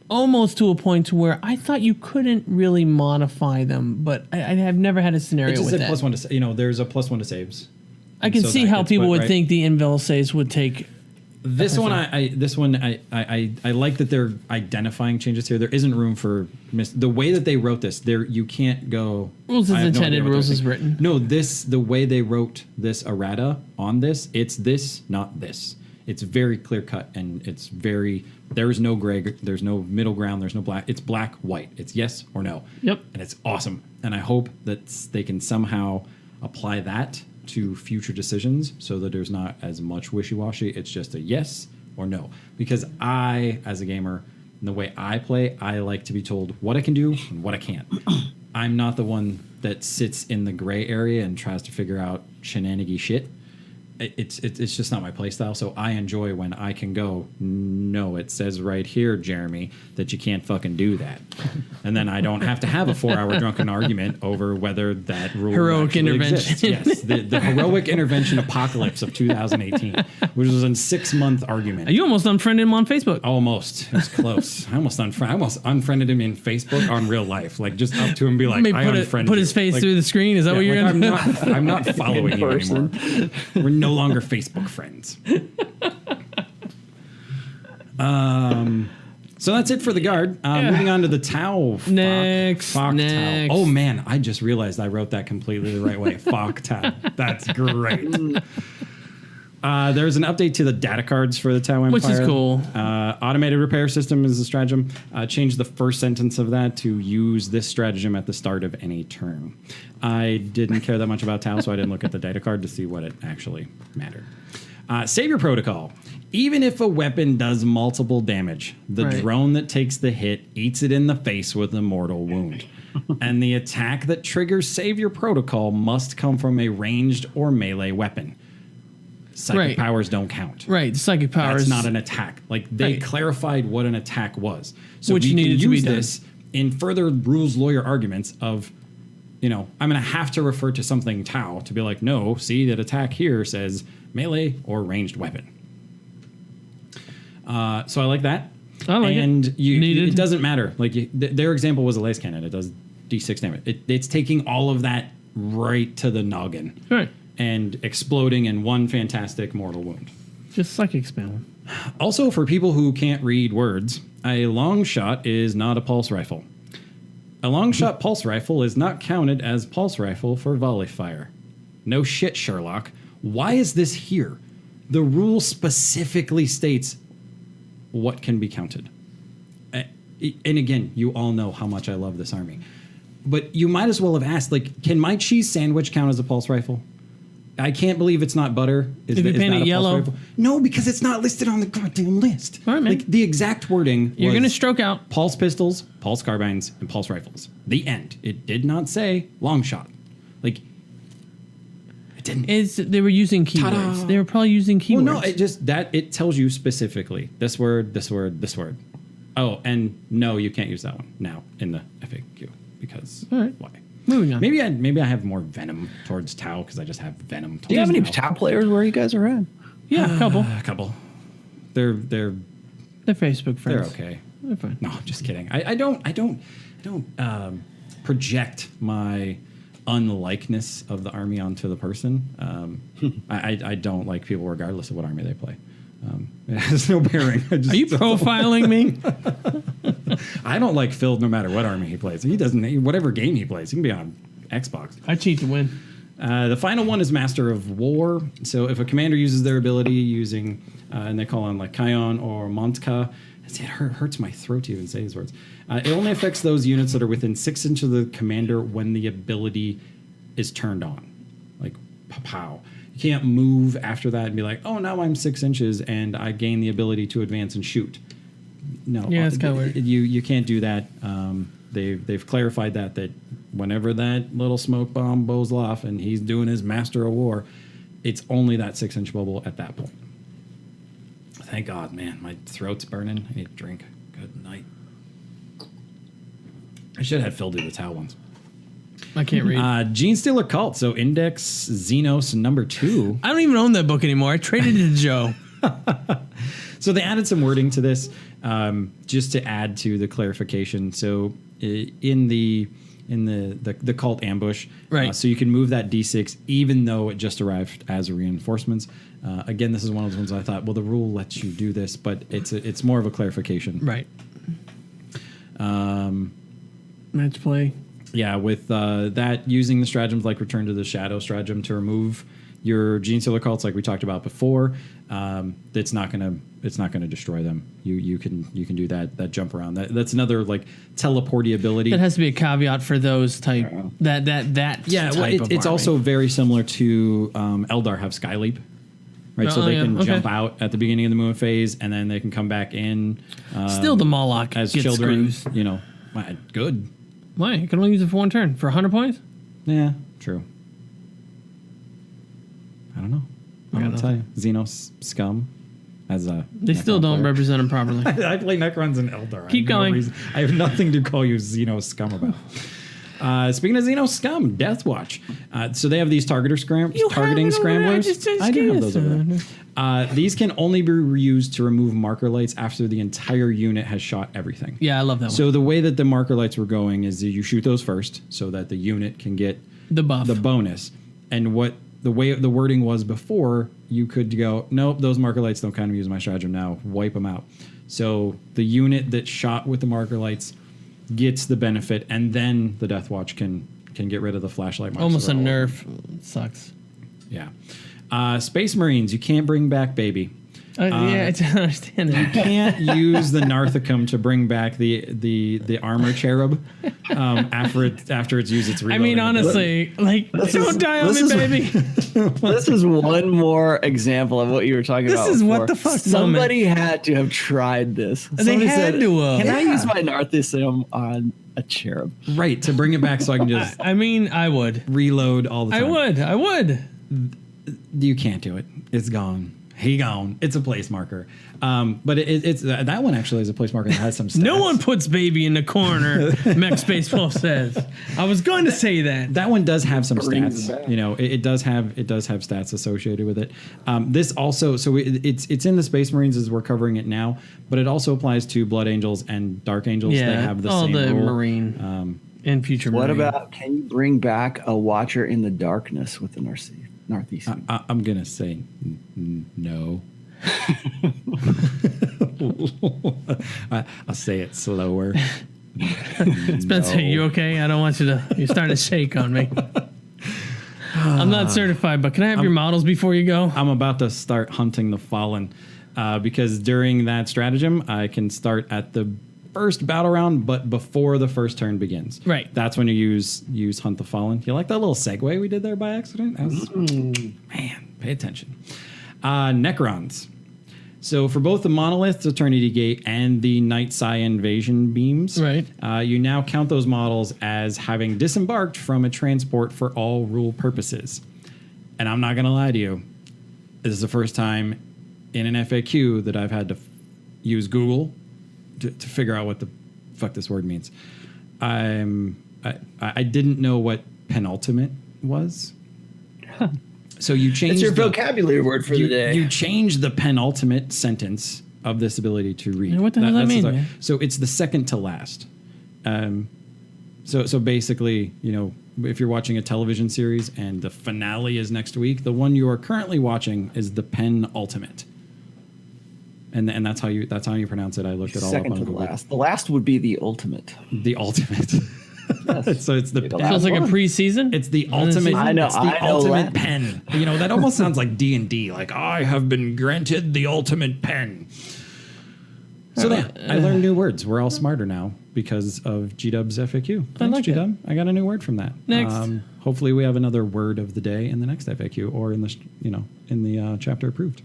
Almost to a point to where I thought you couldn't really modify them, but I have never had a scenario It just with said that. +1 to there's a +1 to saves. I can So see that how gets people put, would right? think the invul saves would take. This one, I like that they're identifying changes here. There isn't room for the way that they wrote this. You can't go Rules I is have no intended, idea what rules they're is thinking. written. No, the way they wrote this errata on this, it's this, not this. It's very clear cut, and it's very. There is no gray. There's no middle ground. There's no black. It's black, white. It's yes or no. Yep. And it's awesome. And I hope that they can somehow apply that to future decisions so that there's not as much wishy-washy. It's just a yes or no. Because I, as a gamer, the way I play, I like to be told what I can do and what I can't. I'm not the one that sits in the gray area and tries to figure out shenanigan shit. It's just not my play style. So I enjoy when I can go, no, it says right here, Jeremy, that you can't fucking do that. And then I don't have to have a 4-hour drunken argument over whether that rule Heroic actually intervention. exists. Yes, the heroic intervention apocalypse of 2018, which was a 6-month argument. You almost unfriended him on Facebook. Almost. It was close. I almost unfriended him in Facebook on real life. Like, just up to him and be like, Maybe I unfriended put his you. face Like, through the screen. Is that what you're like, going to do? I'm not following you anymore. We're no longer Facebook friends. So that's it for the guard. Moving on to the Tau. Next. Tau. Oh man, I just realized I wrote that completely the right way. Fok Tau. That's great. There's an update to the data cards for the Tau Empire. Which is cool. Automated repair system is a stratagem. Change the first sentence of that to use this stratagem at the start of any turn. I didn't care that much about Tau, so I didn't look at the data card to see what it actually mattered. Savior protocol. Even if a weapon does multiple damage, the Right. drone that takes the hit eats it in the face with a mortal wound. And the attack that triggers Savior protocol must come from a ranged or melee weapon. Psychic Right. powers don't count. Right, psychic powers. That's not an attack. Like, they Right. clarified what an attack was. So Which we can needed to be use done. this in further rules lawyer arguments of, I'm going to have to refer to something Tau to be like, no, see, that attack here says melee or ranged weapon. So I like that. I like it. And Needed. it doesn't matter. Like, their example was a lace cannon. It does D6 damage. It's taking all of that right to the noggin. Right. And exploding in one fantastic mortal wound. Just psychic spell. Also, for people who can't read words, a long shot is not a pulse rifle. A long shot pulse rifle is not counted as pulse rifle for volley fire. No shit, Sherlock. Why is this here? The rule specifically states what can be counted. And again, you all know how much I love this army. But you might as well have asked, like, can my cheese sandwich count as a pulse rifle? I can't believe it's not butter. If you paint it yellow. No, because it's not listed on the goddamn list. All right, man. Like, the exact wording You're was going to stroke out. pulse pistols, pulse carbines, and pulse rifles. The end. It did not say long shot. Like, it didn't. They were using keywords. Ta-da. They were probably using keywords. Well, no, it tells you specifically this word, this word, this word. Oh, and no, you can't use that one now in the FAQ because All right. why? Moving on. Maybe I have more venom towards Tau because I just have venom. Do you have any towards Tau players where you guys are at? Yeah, a couple. A couple. They're They're Facebook friends. okay. They're fine. No, I'm just kidding. I don't project my unlikeness of the army onto the person. I don't like people regardless of what army they play. It has no bearing. Are you profiling me? I don't like Phil no matter what army he plays. He doesn't, whatever game he plays, he can be on Xbox. I cheat to win. The final one is Master of War. So if a commander uses their ability using, and they call on like Kion or Montka, it hurts my throat to even say these words. It only affects those units that are within 6 inches of the commander when the ability is turned on. Like, pow. You can't move after that and be like, oh, now I'm 6 inches and I gain the ability to advance and shoot. no. Yeah, it's kind of weird. You can't do that. They've clarified that whenever that little smoke bomb goes off and he's doing his Master of War, it's only that 6-inch bubble at that point. Thank God, man. My throat's burning. I need a drink. Good night. I should have Phil do the towel ones. I can't read. Gene Stealer Cult. So Index Xenos number 2. I don't even own that book anymore. I traded it to Joe. So they added some wording to this just to add to the clarification. So in the cult ambush, right? So you can move that D6 even though it just arrived as reinforcements. Again, this is one of those ones I thought, well, the rule lets you do this, but it's more of a clarification, right? Match play. Yeah, with that using the stratagems like Return to the Shadow stratagem to remove your Gene Stealer cults, like we talked about before, it's not gonna destroy them. You can do that jump around. That's another like teleporty ability. That has to be a caveat for those type that yeah. Type Well, of it's army. also very similar to Eldar have Skyleap, right? So they can jump out at the beginning of the moon phase and then they can come back in. Still, the Moloch as gets children, screws. Good. Why? You can only use it for one turn for 100 points. Yeah, true. I don't know. I gotta tell you, Xenos scum. As a they still don't represent him properly. I play Necrons and Eldar. Keep going. I have nothing to call you Xenos scum about. Speaking of Xenos scum, Death Watch. So they have these targeting scramblers. I do have those over there. These can only be reused to remove marker lights after the entire unit has shot everything. Yeah, I love that one. So the way that the marker lights were going is that you shoot those first so that the unit can get the buff, the bonus. And the way the wording was before, you could go, nope, those marker lights don't kind of use my stratagem now. Wipe them out. So the unit that shot with the marker lights gets the benefit, and then the Death Watch can get rid of the flashlight marks. Almost a nerf. Sucks. Yeah. Space Marines, you can't bring back baby. Yeah, I don't understand that. You can't use the Narthicum to bring back the armor cherub after it's used its reloading. I mean, honestly, don't die on me, baby. This is one more example of what you were talking about. This is before. what the fuck. Somebody had to have tried this. They had to have. Can I use my Narthicum on a cherub? Right, to bring it back so I can just I mean, I would. Reload all the time. I would. You can't do it. It's gone. He gone. It's a place marker. But it's that one actually is a place marker that has some stats. No one puts baby in the corner, Mech Baseball says. I was going to say that. That one does have some stats. It does have stats associated with it. This also, so it's in the Space Marines as we're covering it now, but it also applies to Blood Angels and Dark Angels. Yeah, they have the same the rule. Marine and future What Marine. about, can you bring back a Watcher in the Darkness with the Northeast? I'm going to say no. I'll say it slower. Spencer, you okay? I don't want you to. You're starting to shake on me. I'm not certified, but can I have your models before you go? I'm about to start hunting the Fallen because during that stratagem, I can start at the first battle round, but before the first turn begins. Right. That's when you use Hunt the Fallen. You like that little segue we did there by accident? That was, man, pay attention. Necrons. So for both the Monolith Eternity Gate and the Night Sai Invasion beams, right, you now count those models as having disembarked from a transport for all rule purposes. And I'm not going to lie to you, this is the first time in an FAQ that I've had to use Google to figure out what the fuck this word means. I didn't know what penultimate was. So you change. It's your vocabulary word for the day. You change the penultimate sentence of this ability to read. And what the hell does that mean? Man? So it's the second to last. So basically, if you're watching a television series and the finale is next week, the one you are currently watching is the penultimate. And that's how you pronounce it. I looked it all up on Google. Last. The last would be the ultimate. The ultimate. Yes. So it's the so it's like a preseason. It's the ultimate. I know. It's the ultimate pen. That almost sounds like D&D. Like I have been granted the ultimate pen. So I learned new words. We're all smarter now because of G-Dub's FAQ. Thanks, G-Dub. I got a new word from that. Next. Hopefully we have another word of the day in the next FAQ or in the chapter approved.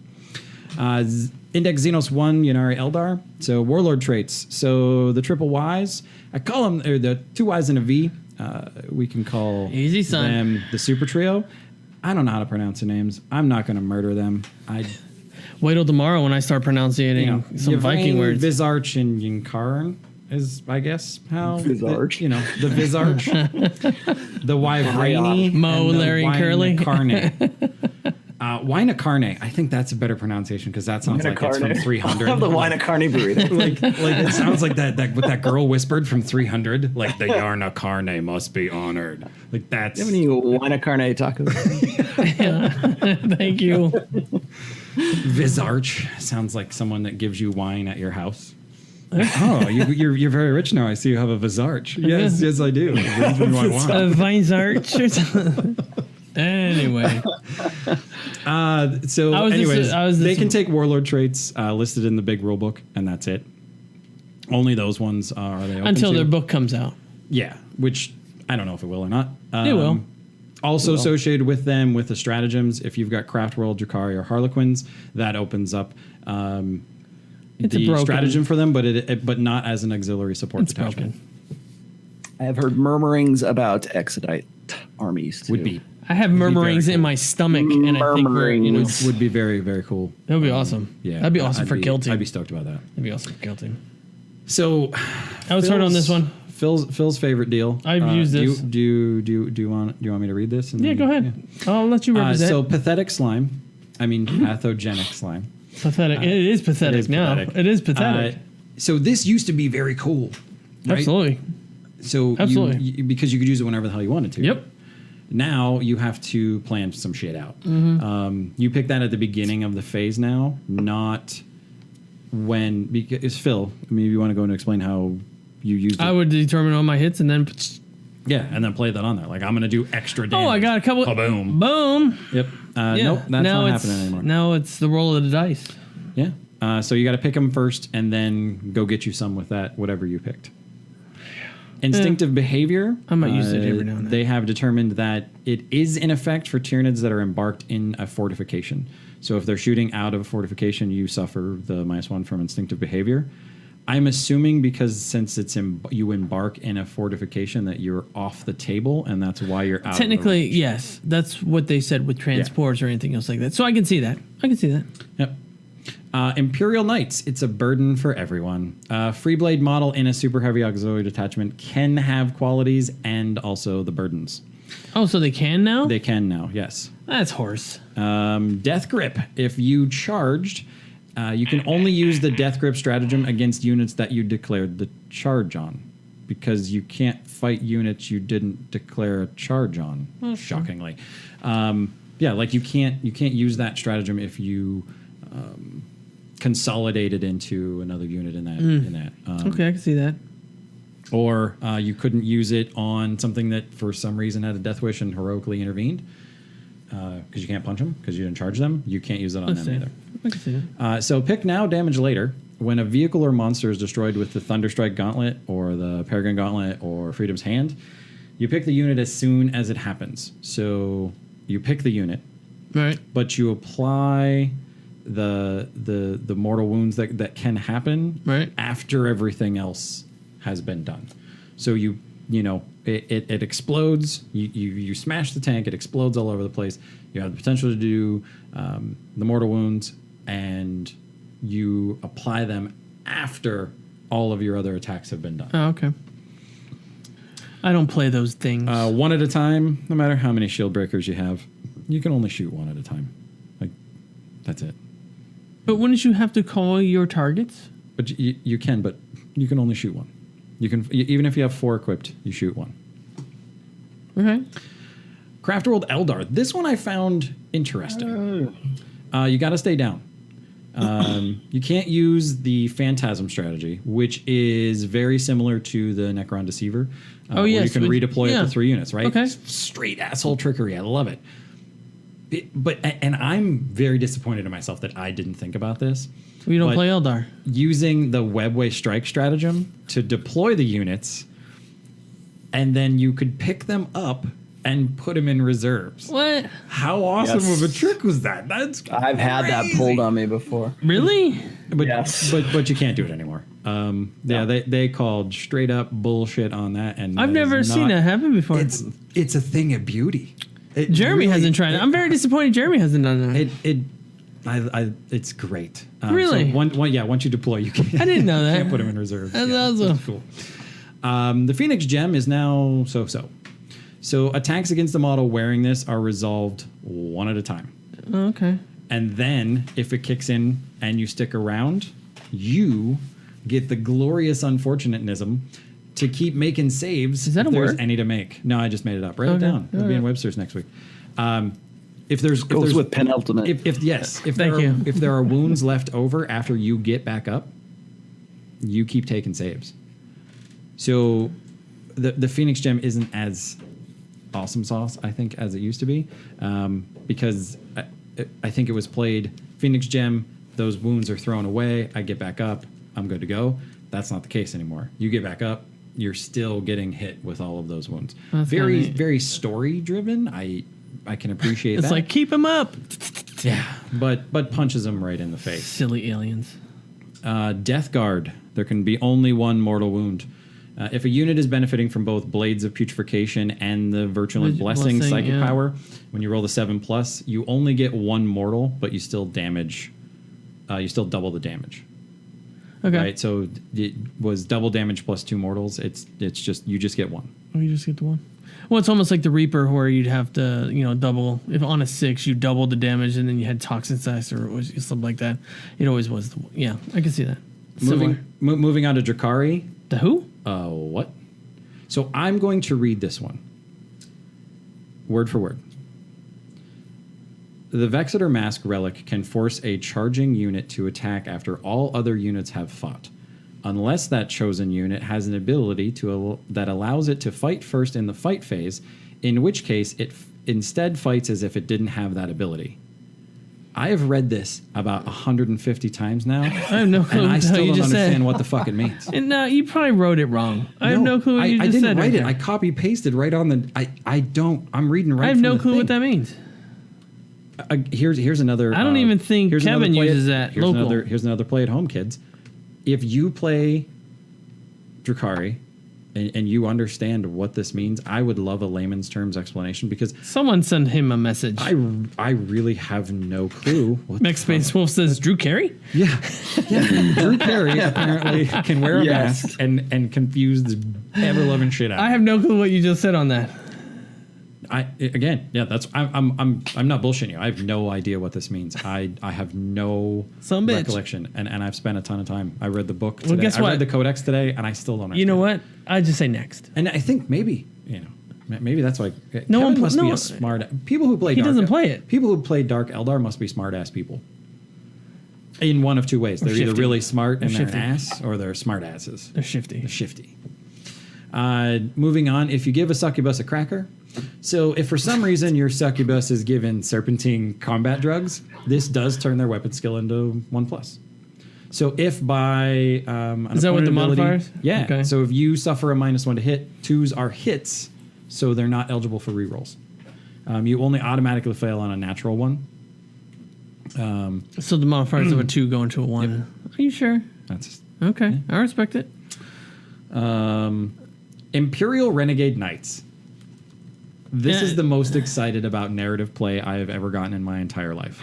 Index Xenos 1, Yunari Eldar. So Warlord traits. So the triple Ys, I call them, or the 2 Ys and a V. We can call Easy, son. them the Super Trio. I don't know how to pronounce the names. I'm not going to murder them. Wait till tomorrow when I start pronouncing some Viking words. Vizarch and Yinkarn is, I guess, how Vizarch. The Vizarch, the Wyvrani, Mo, Larry, and Curly. Wine-a-Carne. I think that's a better pronunciation because that sounds like it's from 300. I love the wine-a-carne burrito. like it sounds like that what that girl whispered from 300. Like the Yarna Carne must be honored. Like that's. Do you have any wine-a-carne tacos? Thank you. Vizarch sounds like someone that gives you wine at your house. Oh, you're very rich now. I see you have a Vizarch. Yes, I do. Vizarch or something. Anyway. They can take Warlord traits listed in the big rule book, and that's it. Only those ones are they open until to. their book comes out. Yeah, which I don't know if it will or not. It will. Also associated with them with the stratagems, if you've got Craft World, Drakari, or Harlequins, that opens up the stratagem for them, but not as an auxiliary support detachment. I have heard murmurings about Exodite armies too. Would be. I have murmurings in my stomach, and I think would be very, very cool. That would be awesome. Yeah, that'd be awesome for Kill Team. I'd be stoked about that. That'd be awesome for Kill Team. So, I was hard on this one. Phil's favorite deal. I've used this. Do you want me to read this? Yeah, go ahead. Yeah. I'll let you represent. So pathetic slime. I mean pathogenic slime. Pathetic. It is pathetic now. It is pathetic. So this used to be very cool. Right? Absolutely. So because you could use it whenever the hell you wanted to. Yep. Now you have to plan some shit out. Mm-hmm. You pick that at the beginning of the phase now, not when. Because Phil, maybe you want to go and explain how you use it. I would determine all my hits and then. And then play that on there. Like I'm going to do extra damage. Oh, I got a couple. Boom. Boom. Yep. Nope, that's not happening anymore. Now it's the roll of the dice. Yeah. So you got to pick them first, and then go get you some with that whatever you picked. Instinctive behavior. I might use it every now and then. They have determined that it is in effect for Tyranids that are embarked in a fortification. So if they're shooting out of a fortification, you suffer the -1 from instinctive behavior. I'm assuming because since you embark in a fortification that you're off the table, and that's why you're out. Technically, yes, that's what they said with transports or anything else like that. So I can see that. Yep. Imperial Knights, it's a burden for everyone. Free blade model in a super heavy auxiliary detachment can have qualities and also the burdens. Oh, so they can now? They can now, yes. That's horse. Death Grip, if you charged, you can only use the Death Grip stratagem against units that you declared the charge on. Because you can't fight units you didn't declare a charge on, shockingly. Like you can't use that stratagem if you consolidated into another unit in that. Okay, I can see that. Or you couldn't use it on something that for some reason had a death wish and heroically intervened because you can't punch them because you didn't charge them. You can't use it on them either. I can see that. So pick now, damage later. When a vehicle or monster is destroyed with the Thunderstrike Gauntlet or the Peregrine Gauntlet or Freedom's Hand, you pick the unit as soon as it happens. So you pick the unit, right? But you apply the mortal wounds that can happen after everything else has been done. So it explodes. You smash the tank. It explodes all over the place. You have the potential to do the mortal wounds, and you apply them after all of your other attacks have been done. Oh, okay. I don't play those things. One at a time. No matter how many shield breakers you have, you can only shoot one at a time. Like that's it. But wouldn't you have to call your targets? But you can, but you can only shoot one. You can even if you have 4 equipped, you shoot one. Okay. Craft World Eldar. This one I found interesting. You got to stay down. You can't use the Phantasm strategy, which is very similar to the Necron Deceiver. Where you can redeploy up to 3 units, right? Okay. Straight asshole trickery. I love it. And I'm very disappointed in myself that I didn't think about this. You don't play Eldar. Using the Webway Strike stratagem to deploy the units, and then you could pick them up and put him in reserves. What? How awesome of a trick was that? That's I've had that pulled on me before. Really? but Yes. but you can't do it anymore. Yeah, they called straight up bullshit on that, and I've never seen that happen before. It's a thing of beauty. Jeremy hasn't tried it. I'm very disappointed Jeremy hasn't done that. It's great. Really? So once you deploy, you can't. I didn't know that. You can't put them in reserve. That's awesome. It's cool. The Phoenix Gem is now so. So attacks against the model wearing this are resolved one at a time. Okay. And then if it kicks in and you stick around, you get the glorious unfortunateism to keep making saves. Is that if a there's word? any to make. No, I just made it up. Write it Okay. down. It'll be in Webster's next week. If there's With penultimate. if there are wounds left over after you get back up, you keep taking saves. So the Phoenix Gem isn't as awesome sauce, I think, as it used to be, because I think it was played Phoenix Gem, those wounds are thrown away, I get back up, I'm good to go. That's not the case anymore. You get back up, you're still getting hit with all of those wounds. That's very funny. very story driven. I can appreciate It's that. like, keep him up. Yeah, but punches them right in the face. Silly aliens. Death Guard. There can be only one mortal wound. If a unit is benefiting from both Blades of Putrefaction and the Virulent Blessing psychic yeah. power, when you roll the 7+, you only get one mortal, but you still damage. You still double the damage. Okay. Right. So it was double damage plus 2 mortals. It's just you just get one. Oh, you just get the one. Well, it's almost like the Reaper, where you'd have to, double. If on a 6, you doubled the damage, and then you had Toxin Size or something like that. It always was. Yeah, I can see that. Moving on to Drakari. The who? What? So I'm going to read this one word for word. The Vexeter Mask Relic can force a charging unit to attack after all other units have fought, unless that chosen unit has an ability that allows it to fight first in the fight phase, in which case it instead fights as if it didn't have that ability. I have read this about 150 times now. I have no clue and I what the hell still you don't just understand said. what the fuck it means. And you probably wrote it wrong. I have no clue what you just said. I didn't write it. right I there. copy pasted right on the. I don't. I'm reading right. I have from no the clue thing. what that means. Here's another. I don't even think here's Kevin another play uses that Here's local. here's another play at home, kids. If you play Drakari and you understand what this means, I would love a layman's terms explanation, because Someone send him a message. I really have no clue. What Max Space Wolf says, Drew Carey? Yeah. Drew Carey apparently can wear a mask and confuse the ever-loving shit out. I have no clue what you just said on that. That's I'm not bullshitting you. I have no idea what this means. I have no Some bitch. recollection, and I've spent a ton of time. I read the book today. Well, guess I what? read the Codex today, and I still don't. You know understand. what? I just say next. And I think maybe maybe that's why No Kevin one- must no be one- a smart. People who play He Dark doesn't play it. People who play Dark Eldar must be smart ass people. In one of two ways, they're either shifty. really smart and they're an shifty. ass, or they're smart asses. They're shifty. They're shifty. Moving on, if you give a succubus a cracker. So if for some reason your succubus is given serpentine combat drugs, this does turn their weapon skill into 1+. So if by Is that what the modifiers? Yeah. Okay. So if you suffer a -1 to hit, 2s are hits, so they're not eligible for rerolls. You only automatically fail on a natural one. So the modifiers of a 2 go into a 1. Are you sure? That's Okay. I respect it. Imperial Renegade Knights. This Yeah. is the most excited about narrative play I have ever gotten in my entire life.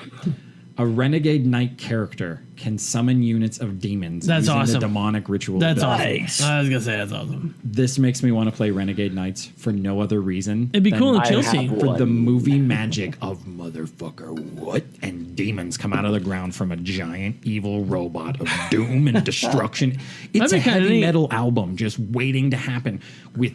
A Renegade Knight character can summon units of demons That's using awesome. the demonic ritual. That's ability. awesome. I was going to say that's awesome. This makes me want to play Renegade Knights for no other reason. It'd be than cool in I kill have scene. one. for the movie magic of motherfucker what? And demons come out of the ground from a giant evil robot of doom and destruction. It's That'd a be kinda heavy neat. metal album just waiting to happen with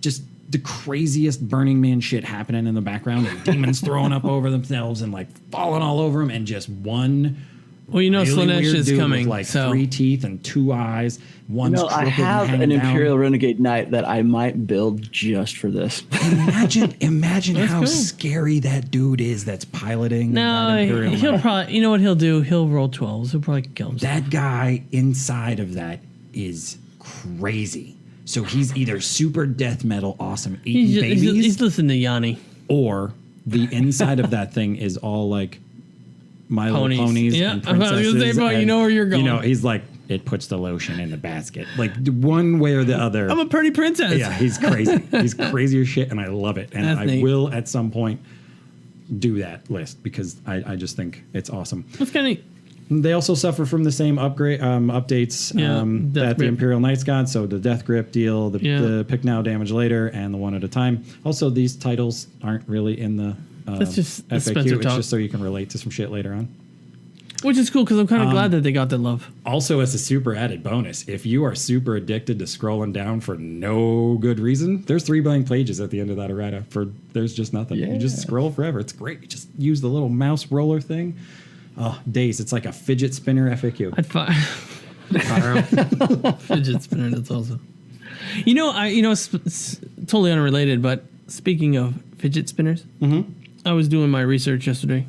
just the craziest Burning Man shit happening in the background, and demons throwing up over themselves and falling all over them, and just one Well, you know really Slanesh weird is dude coming. with so 3 teeth and 2 eyes. One's I crooked have and an hanging down. Imperial Renegade Knight that I might build just for this. Imagine how cool. scary that dude is that's piloting that no, Imperial he'll Knight. probably, you know what he'll do? He'll roll 12s. He'll probably kill himself. That guy inside of that is crazy. So he's either super death metal, awesome, eating babies, he's listening to Yanni. or the inside of that thing is all like My Little Ponies. Ponies Yeah, and I was princesses. gonna say, bro, you know where you're going. You know, he's like, it puts the lotion in the basket. Like one way or the other. I'm a pretty princess. Yeah, he's crazy. He's crazy as shit, and I love it. And That's I neat. will at some point do that list because I just think it's awesome. That's kind of neat. They also suffer from the same updates Death that the Grip. Imperial Knights got. So the Death Grip deal, Yeah. the pick now, damage later, and the one at a time. Also, these titles aren't really in the That's just the FAQ. Spencer It's talk. just so you can relate to some shit later on. Which is cool because I'm kind of glad that they got that love. Also, as a super added bonus, if you are super addicted to scrolling down for no good reason, there's 3 blank pages at the end of that errata. There's just nothing. You just scroll forever. It's great. You just use the little mouse roller thing. Oh, days. It's like a fidget spinner FAQ. I'd fidget spinner. That's awesome. It's totally unrelated, but speaking of fidget spinners, I was doing my research yesterday.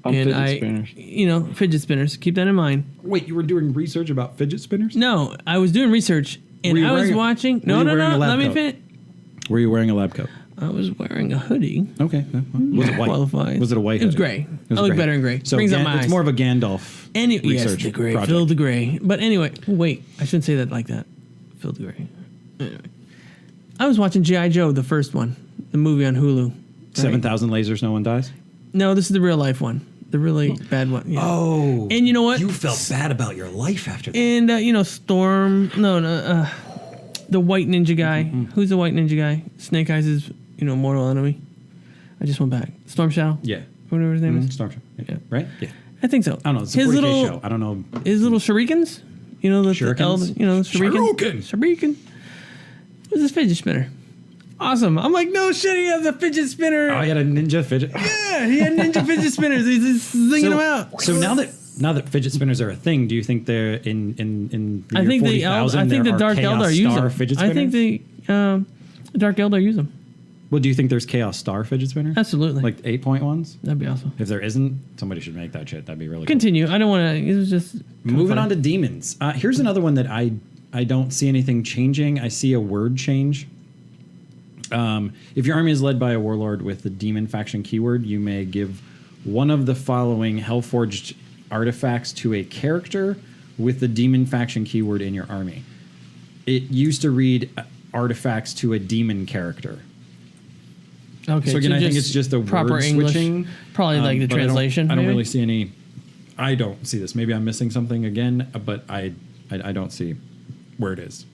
Fidget spinners. Fidget spinners. Keep that in mind. Wait, you were doing research about fidget spinners? No, I was doing research and Were you I was wearing- watching. were No. you wearing a lab Let me coat? finish. Were you wearing a lab coat? I was wearing a hoodie. Okay. Was it white? Qualifies. Was it a white It was hoodie? gray. It was I look gray. better in gray. So Brings out my it's eyes. more of a Gandalf Yes, research the gray. project. Fill the gray. But anyway, wait. I shouldn't say that like that. Fill the gray. Anyway. I was watching G.I. Joe, the first one. The movie on Hulu. right? 7,000 lasers, no one dies? No, this is the real life one. The really bad one. Yeah. Oh. And you know what? You felt bad about your life after that. And, Storm. The white ninja guy. Who's the white ninja guy? Snake Eyes is, mortal enemy. I just went back. Storm Shadow? Yeah. Whatever his name is. Storm. Yeah. Right? Yeah. I think so. I don't know. It's a 40K show. I don't know. His little shurikens? The Shurikens? shuriken. Shuriken. It was his fidget spinner. Awesome. I'm like, no shit, he has a fidget spinner. Oh, he had a ninja fidget. Yeah, he had ninja fidget spinners. He's just zinging them out. So now that fidget spinners are a thing, do you think they're in the I year think 40,000? I think the Dark Eldar use them. Fidget I spinners? think the Dark Eldar use them. Well, do you think there's Chaos Star fidget spinners? Absolutely. Like 8-point ones? That'd be awesome. If there isn't, somebody should make that shit. That'd be really cool. Continue. I don't want to. It was just Moving on to demons. Here's another one that I don't see anything changing. I see a word change. If your army is led by a warlord with the demon faction keyword, you may give one of the following Hellforged artifacts to a character with the demon faction keyword in your army. It used to read artifacts to a demon character. Okay. So again, I think it's just a proper word English. switching. Probably like the but translation. I don't maybe? really see any. I don't see this. Maybe I'm missing something again, but I don't see where it is.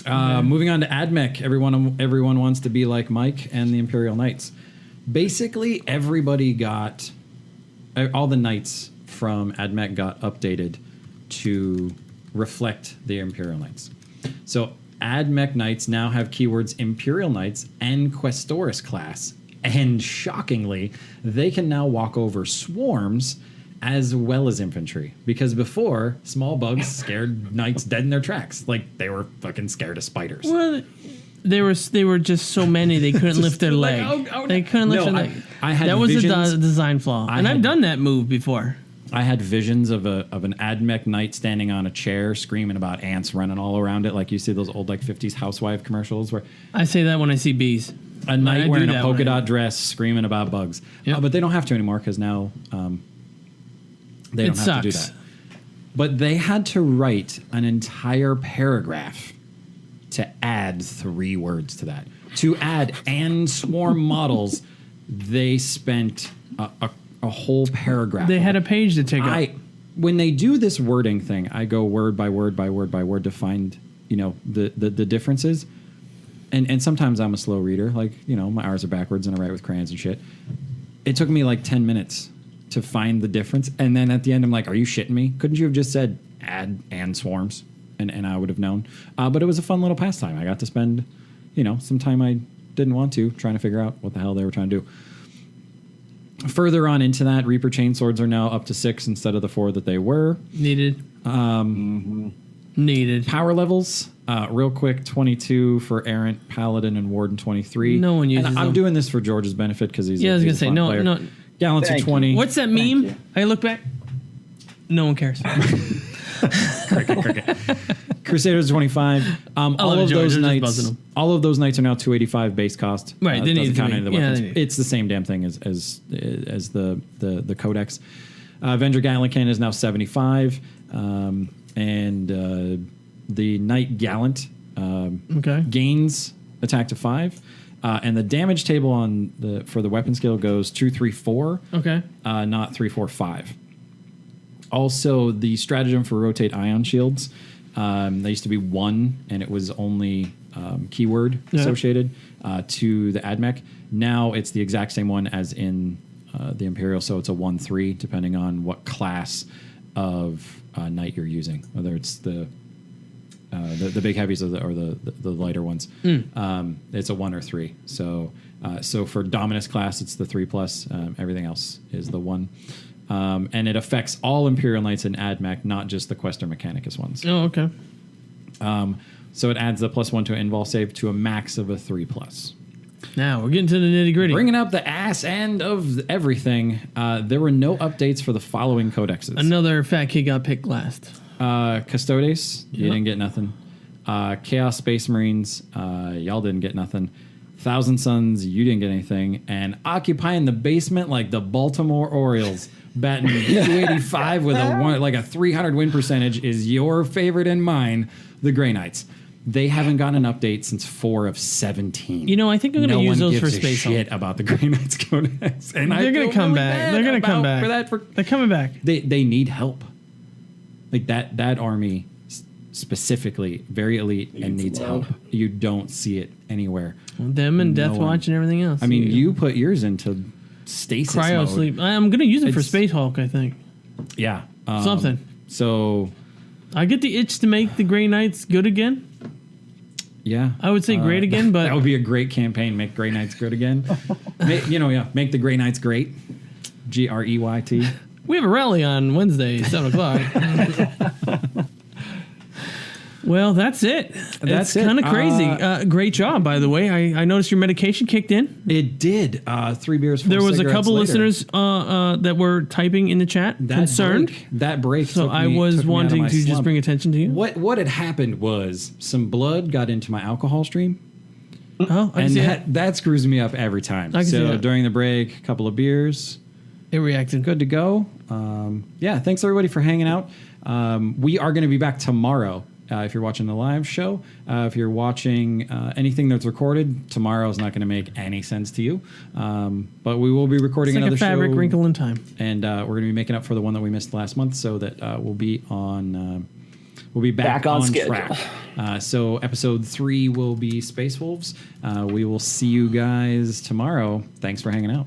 Moving on to AdMech. Everyone wants to be like Mike and the Imperial Knights. Basically, everybody got all the knights from AdMech got updated to reflect the Imperial Knights. So AdMech Knights now have keywords Imperial Knights and Questoris class. And shockingly, they can now walk over swarms as well as infantry. Because before, small bugs scared knights dead in their tracks. Like they were fucking scared of spiders. Well, they were just so many they couldn't lift their like, leg. oh, They couldn't lift no, their leg. I had that was visions- a design flaw, and I've had- done that move before. I had visions of an AdMech knight standing on a chair screaming about ants running all around it, like you see those old 50s housewife commercials where I say that when I see bees. a knight I do wearing a that polka when I- dot dress screaming about bugs. Yep. But they don't have to anymore because now they don't It have to do sucks. that. But they had to write an entire paragraph to add 3 words to that. To add and swarm models, they spent a whole paragraph. They had a page to take up. When they do this wording thing, I go word by word by word by word to find, the differences. And sometimes I'm a slow reader. Like, my R's are backwards and I write with crayons and shit. It took me like 10 minutes to find the difference. And then at the end, I'm like, are you shitting me? Couldn't you have just said add and swarms? And I would have known. But it was a fun little pastime. I got to spend, some time I didn't want to trying to figure out what the hell they were trying to do. Further on into that, Reaper chainswords are now up to 6 instead of the 4 that they were. Needed. Needed. Power levels, real quick, 22 for Errant, Paladin, and Warden 23. No one uses and I'm them. doing this for George's benefit because he's Yeah, I was he's gonna a say fun no, player. no. Gallantry Thank you. 20. What's that meme? I look back. No one cares. Cricket. Crusaders 25. All of those knights. All of those knights are now 285 base cost. Right. They need count any of the weapons. Yeah, it's the same damn thing as the Codex. Avenger Gallican is now 75, and the Knight Gallant gains attack to 5, and the damage table for the weapon skill goes 2, 3, 4. Okay. Not 3, 4, 5. Also, the stratagem for rotate ion shields. They used to be 1, and it was only keyword associated to the AdMech. Now it's the exact same one as in the Imperial, so it's a 1/3 depending on what class of knight you're using, whether it's the big heavies or the lighter ones. It's a 1 or 3. So for Dominus class, it's the 3+. Everything else is the 1. And it affects all Imperial Knights in AdMech, not just the Quest or Mechanicus ones. Oh, okay. So it adds the +1 to an invul save to a max of a 3+. Now we're getting to the nitty gritty. Bringing up the ass end of everything. There were no updates for the following codexes. Another fat kid got picked last. Custodes, you didn't get nothing. Chaos Space Marines, y'all didn't get nothing. Thousand Suns, you didn't get anything. And Occupying the Basement like the Baltimore Orioles, batting 285 with a 300 win percentage is your favorite and mine, the Grey Knights. They haven't gotten an update since 4 of 17. You know, I think I'm going to use those for Space Hulk. Shit about the Grey Knights Codex, and they're going to come back. They're going to come back. They're coming back. They need help. Like that army specifically, very elite and needs help. You don't see it anywhere. Them and Death Watch and everything else. I mean, you put yours into stasis cryo mode. sleep. I'm going to use it for Space Hulk, I think. Yeah. Something. So I get the itch to make the Grey Knights good again. Yeah. I would say great again, but that would be a great campaign. Make Grey Knights good again. Make the Grey Knights great. GREYT. We have a rally on Wednesday, 7 o'clock. Well, that's it. That's kind of crazy. Great job, by the way. I noticed your medication kicked in. It did. 3 beers. 4 there was a couple later. Listeners that were typing in the chat concerned. That break. So I was wanting to just bring attention to you. What had happened was some blood got into my alcohol stream. Oh, I see that screws me up every time. So during the break, a couple of beers. It reacted. Good to go. Thanks everybody for hanging out. We are going to be back tomorrow. If you're watching the live show, if you're watching anything that's recorded, tomorrow is not going to make any sense to you. But we will be recording another show. Fabric wrinkle in time. And we're going to be making up for the one that we missed last month, so that we'll be on. We'll be back on track. So episode 3 will be Space Wolves. We will see you guys tomorrow. Thanks for hanging out.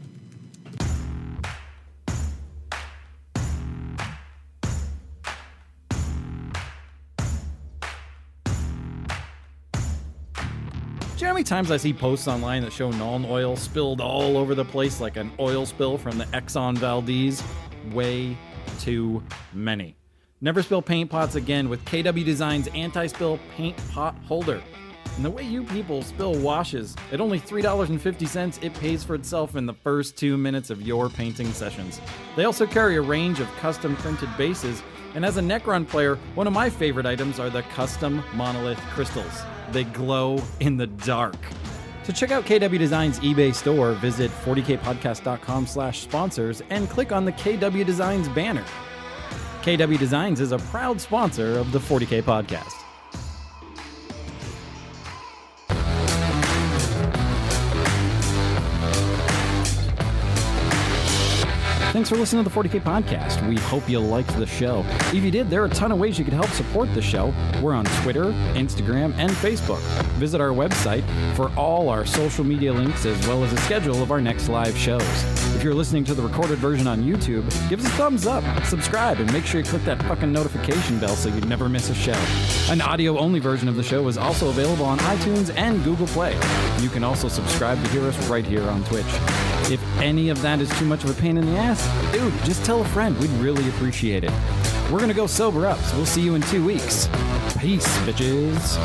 Do you know how many times I see posts online that show Nuln oil spilled all over the place like an oil spill from the Exxon Valdez? Way too many. Never spill paint pots again with KW Design's anti-spill paint pot holder. And the way you people spill washes, at only $3.50, it pays for itself in the first 2 minutes of your painting sessions. They also carry a range of custom printed bases, and as a Necron player, one of my favorite items are the custom monolith crystals. They glow in the dark. To check out KW Design's eBay store, visit 40kpodcast.com/sponsors and click on the KW Designs banner. KW Designs is a proud sponsor of the 40K Podcast. Thanks for listening to the 40K Podcast. We hope you liked the show. If you did, there are a ton of ways you could help support the show. We're on Twitter, Instagram, and Facebook. Visit our website for all our social media links as well as a schedule of our next live shows. If you're listening to the recorded version on YouTube, give us a thumbs up, subscribe, and make sure you click that fucking notification bell so you never miss a show. An audio-only version of the show is also available on iTunes and Google Play. You can also subscribe to hear us right here on Twitch. If any of that is too much of a pain in the ass, dude, just tell a friend. We'd really appreciate it. We're gonna go sober up, so we'll see you in 2 weeks. Peace, bitches.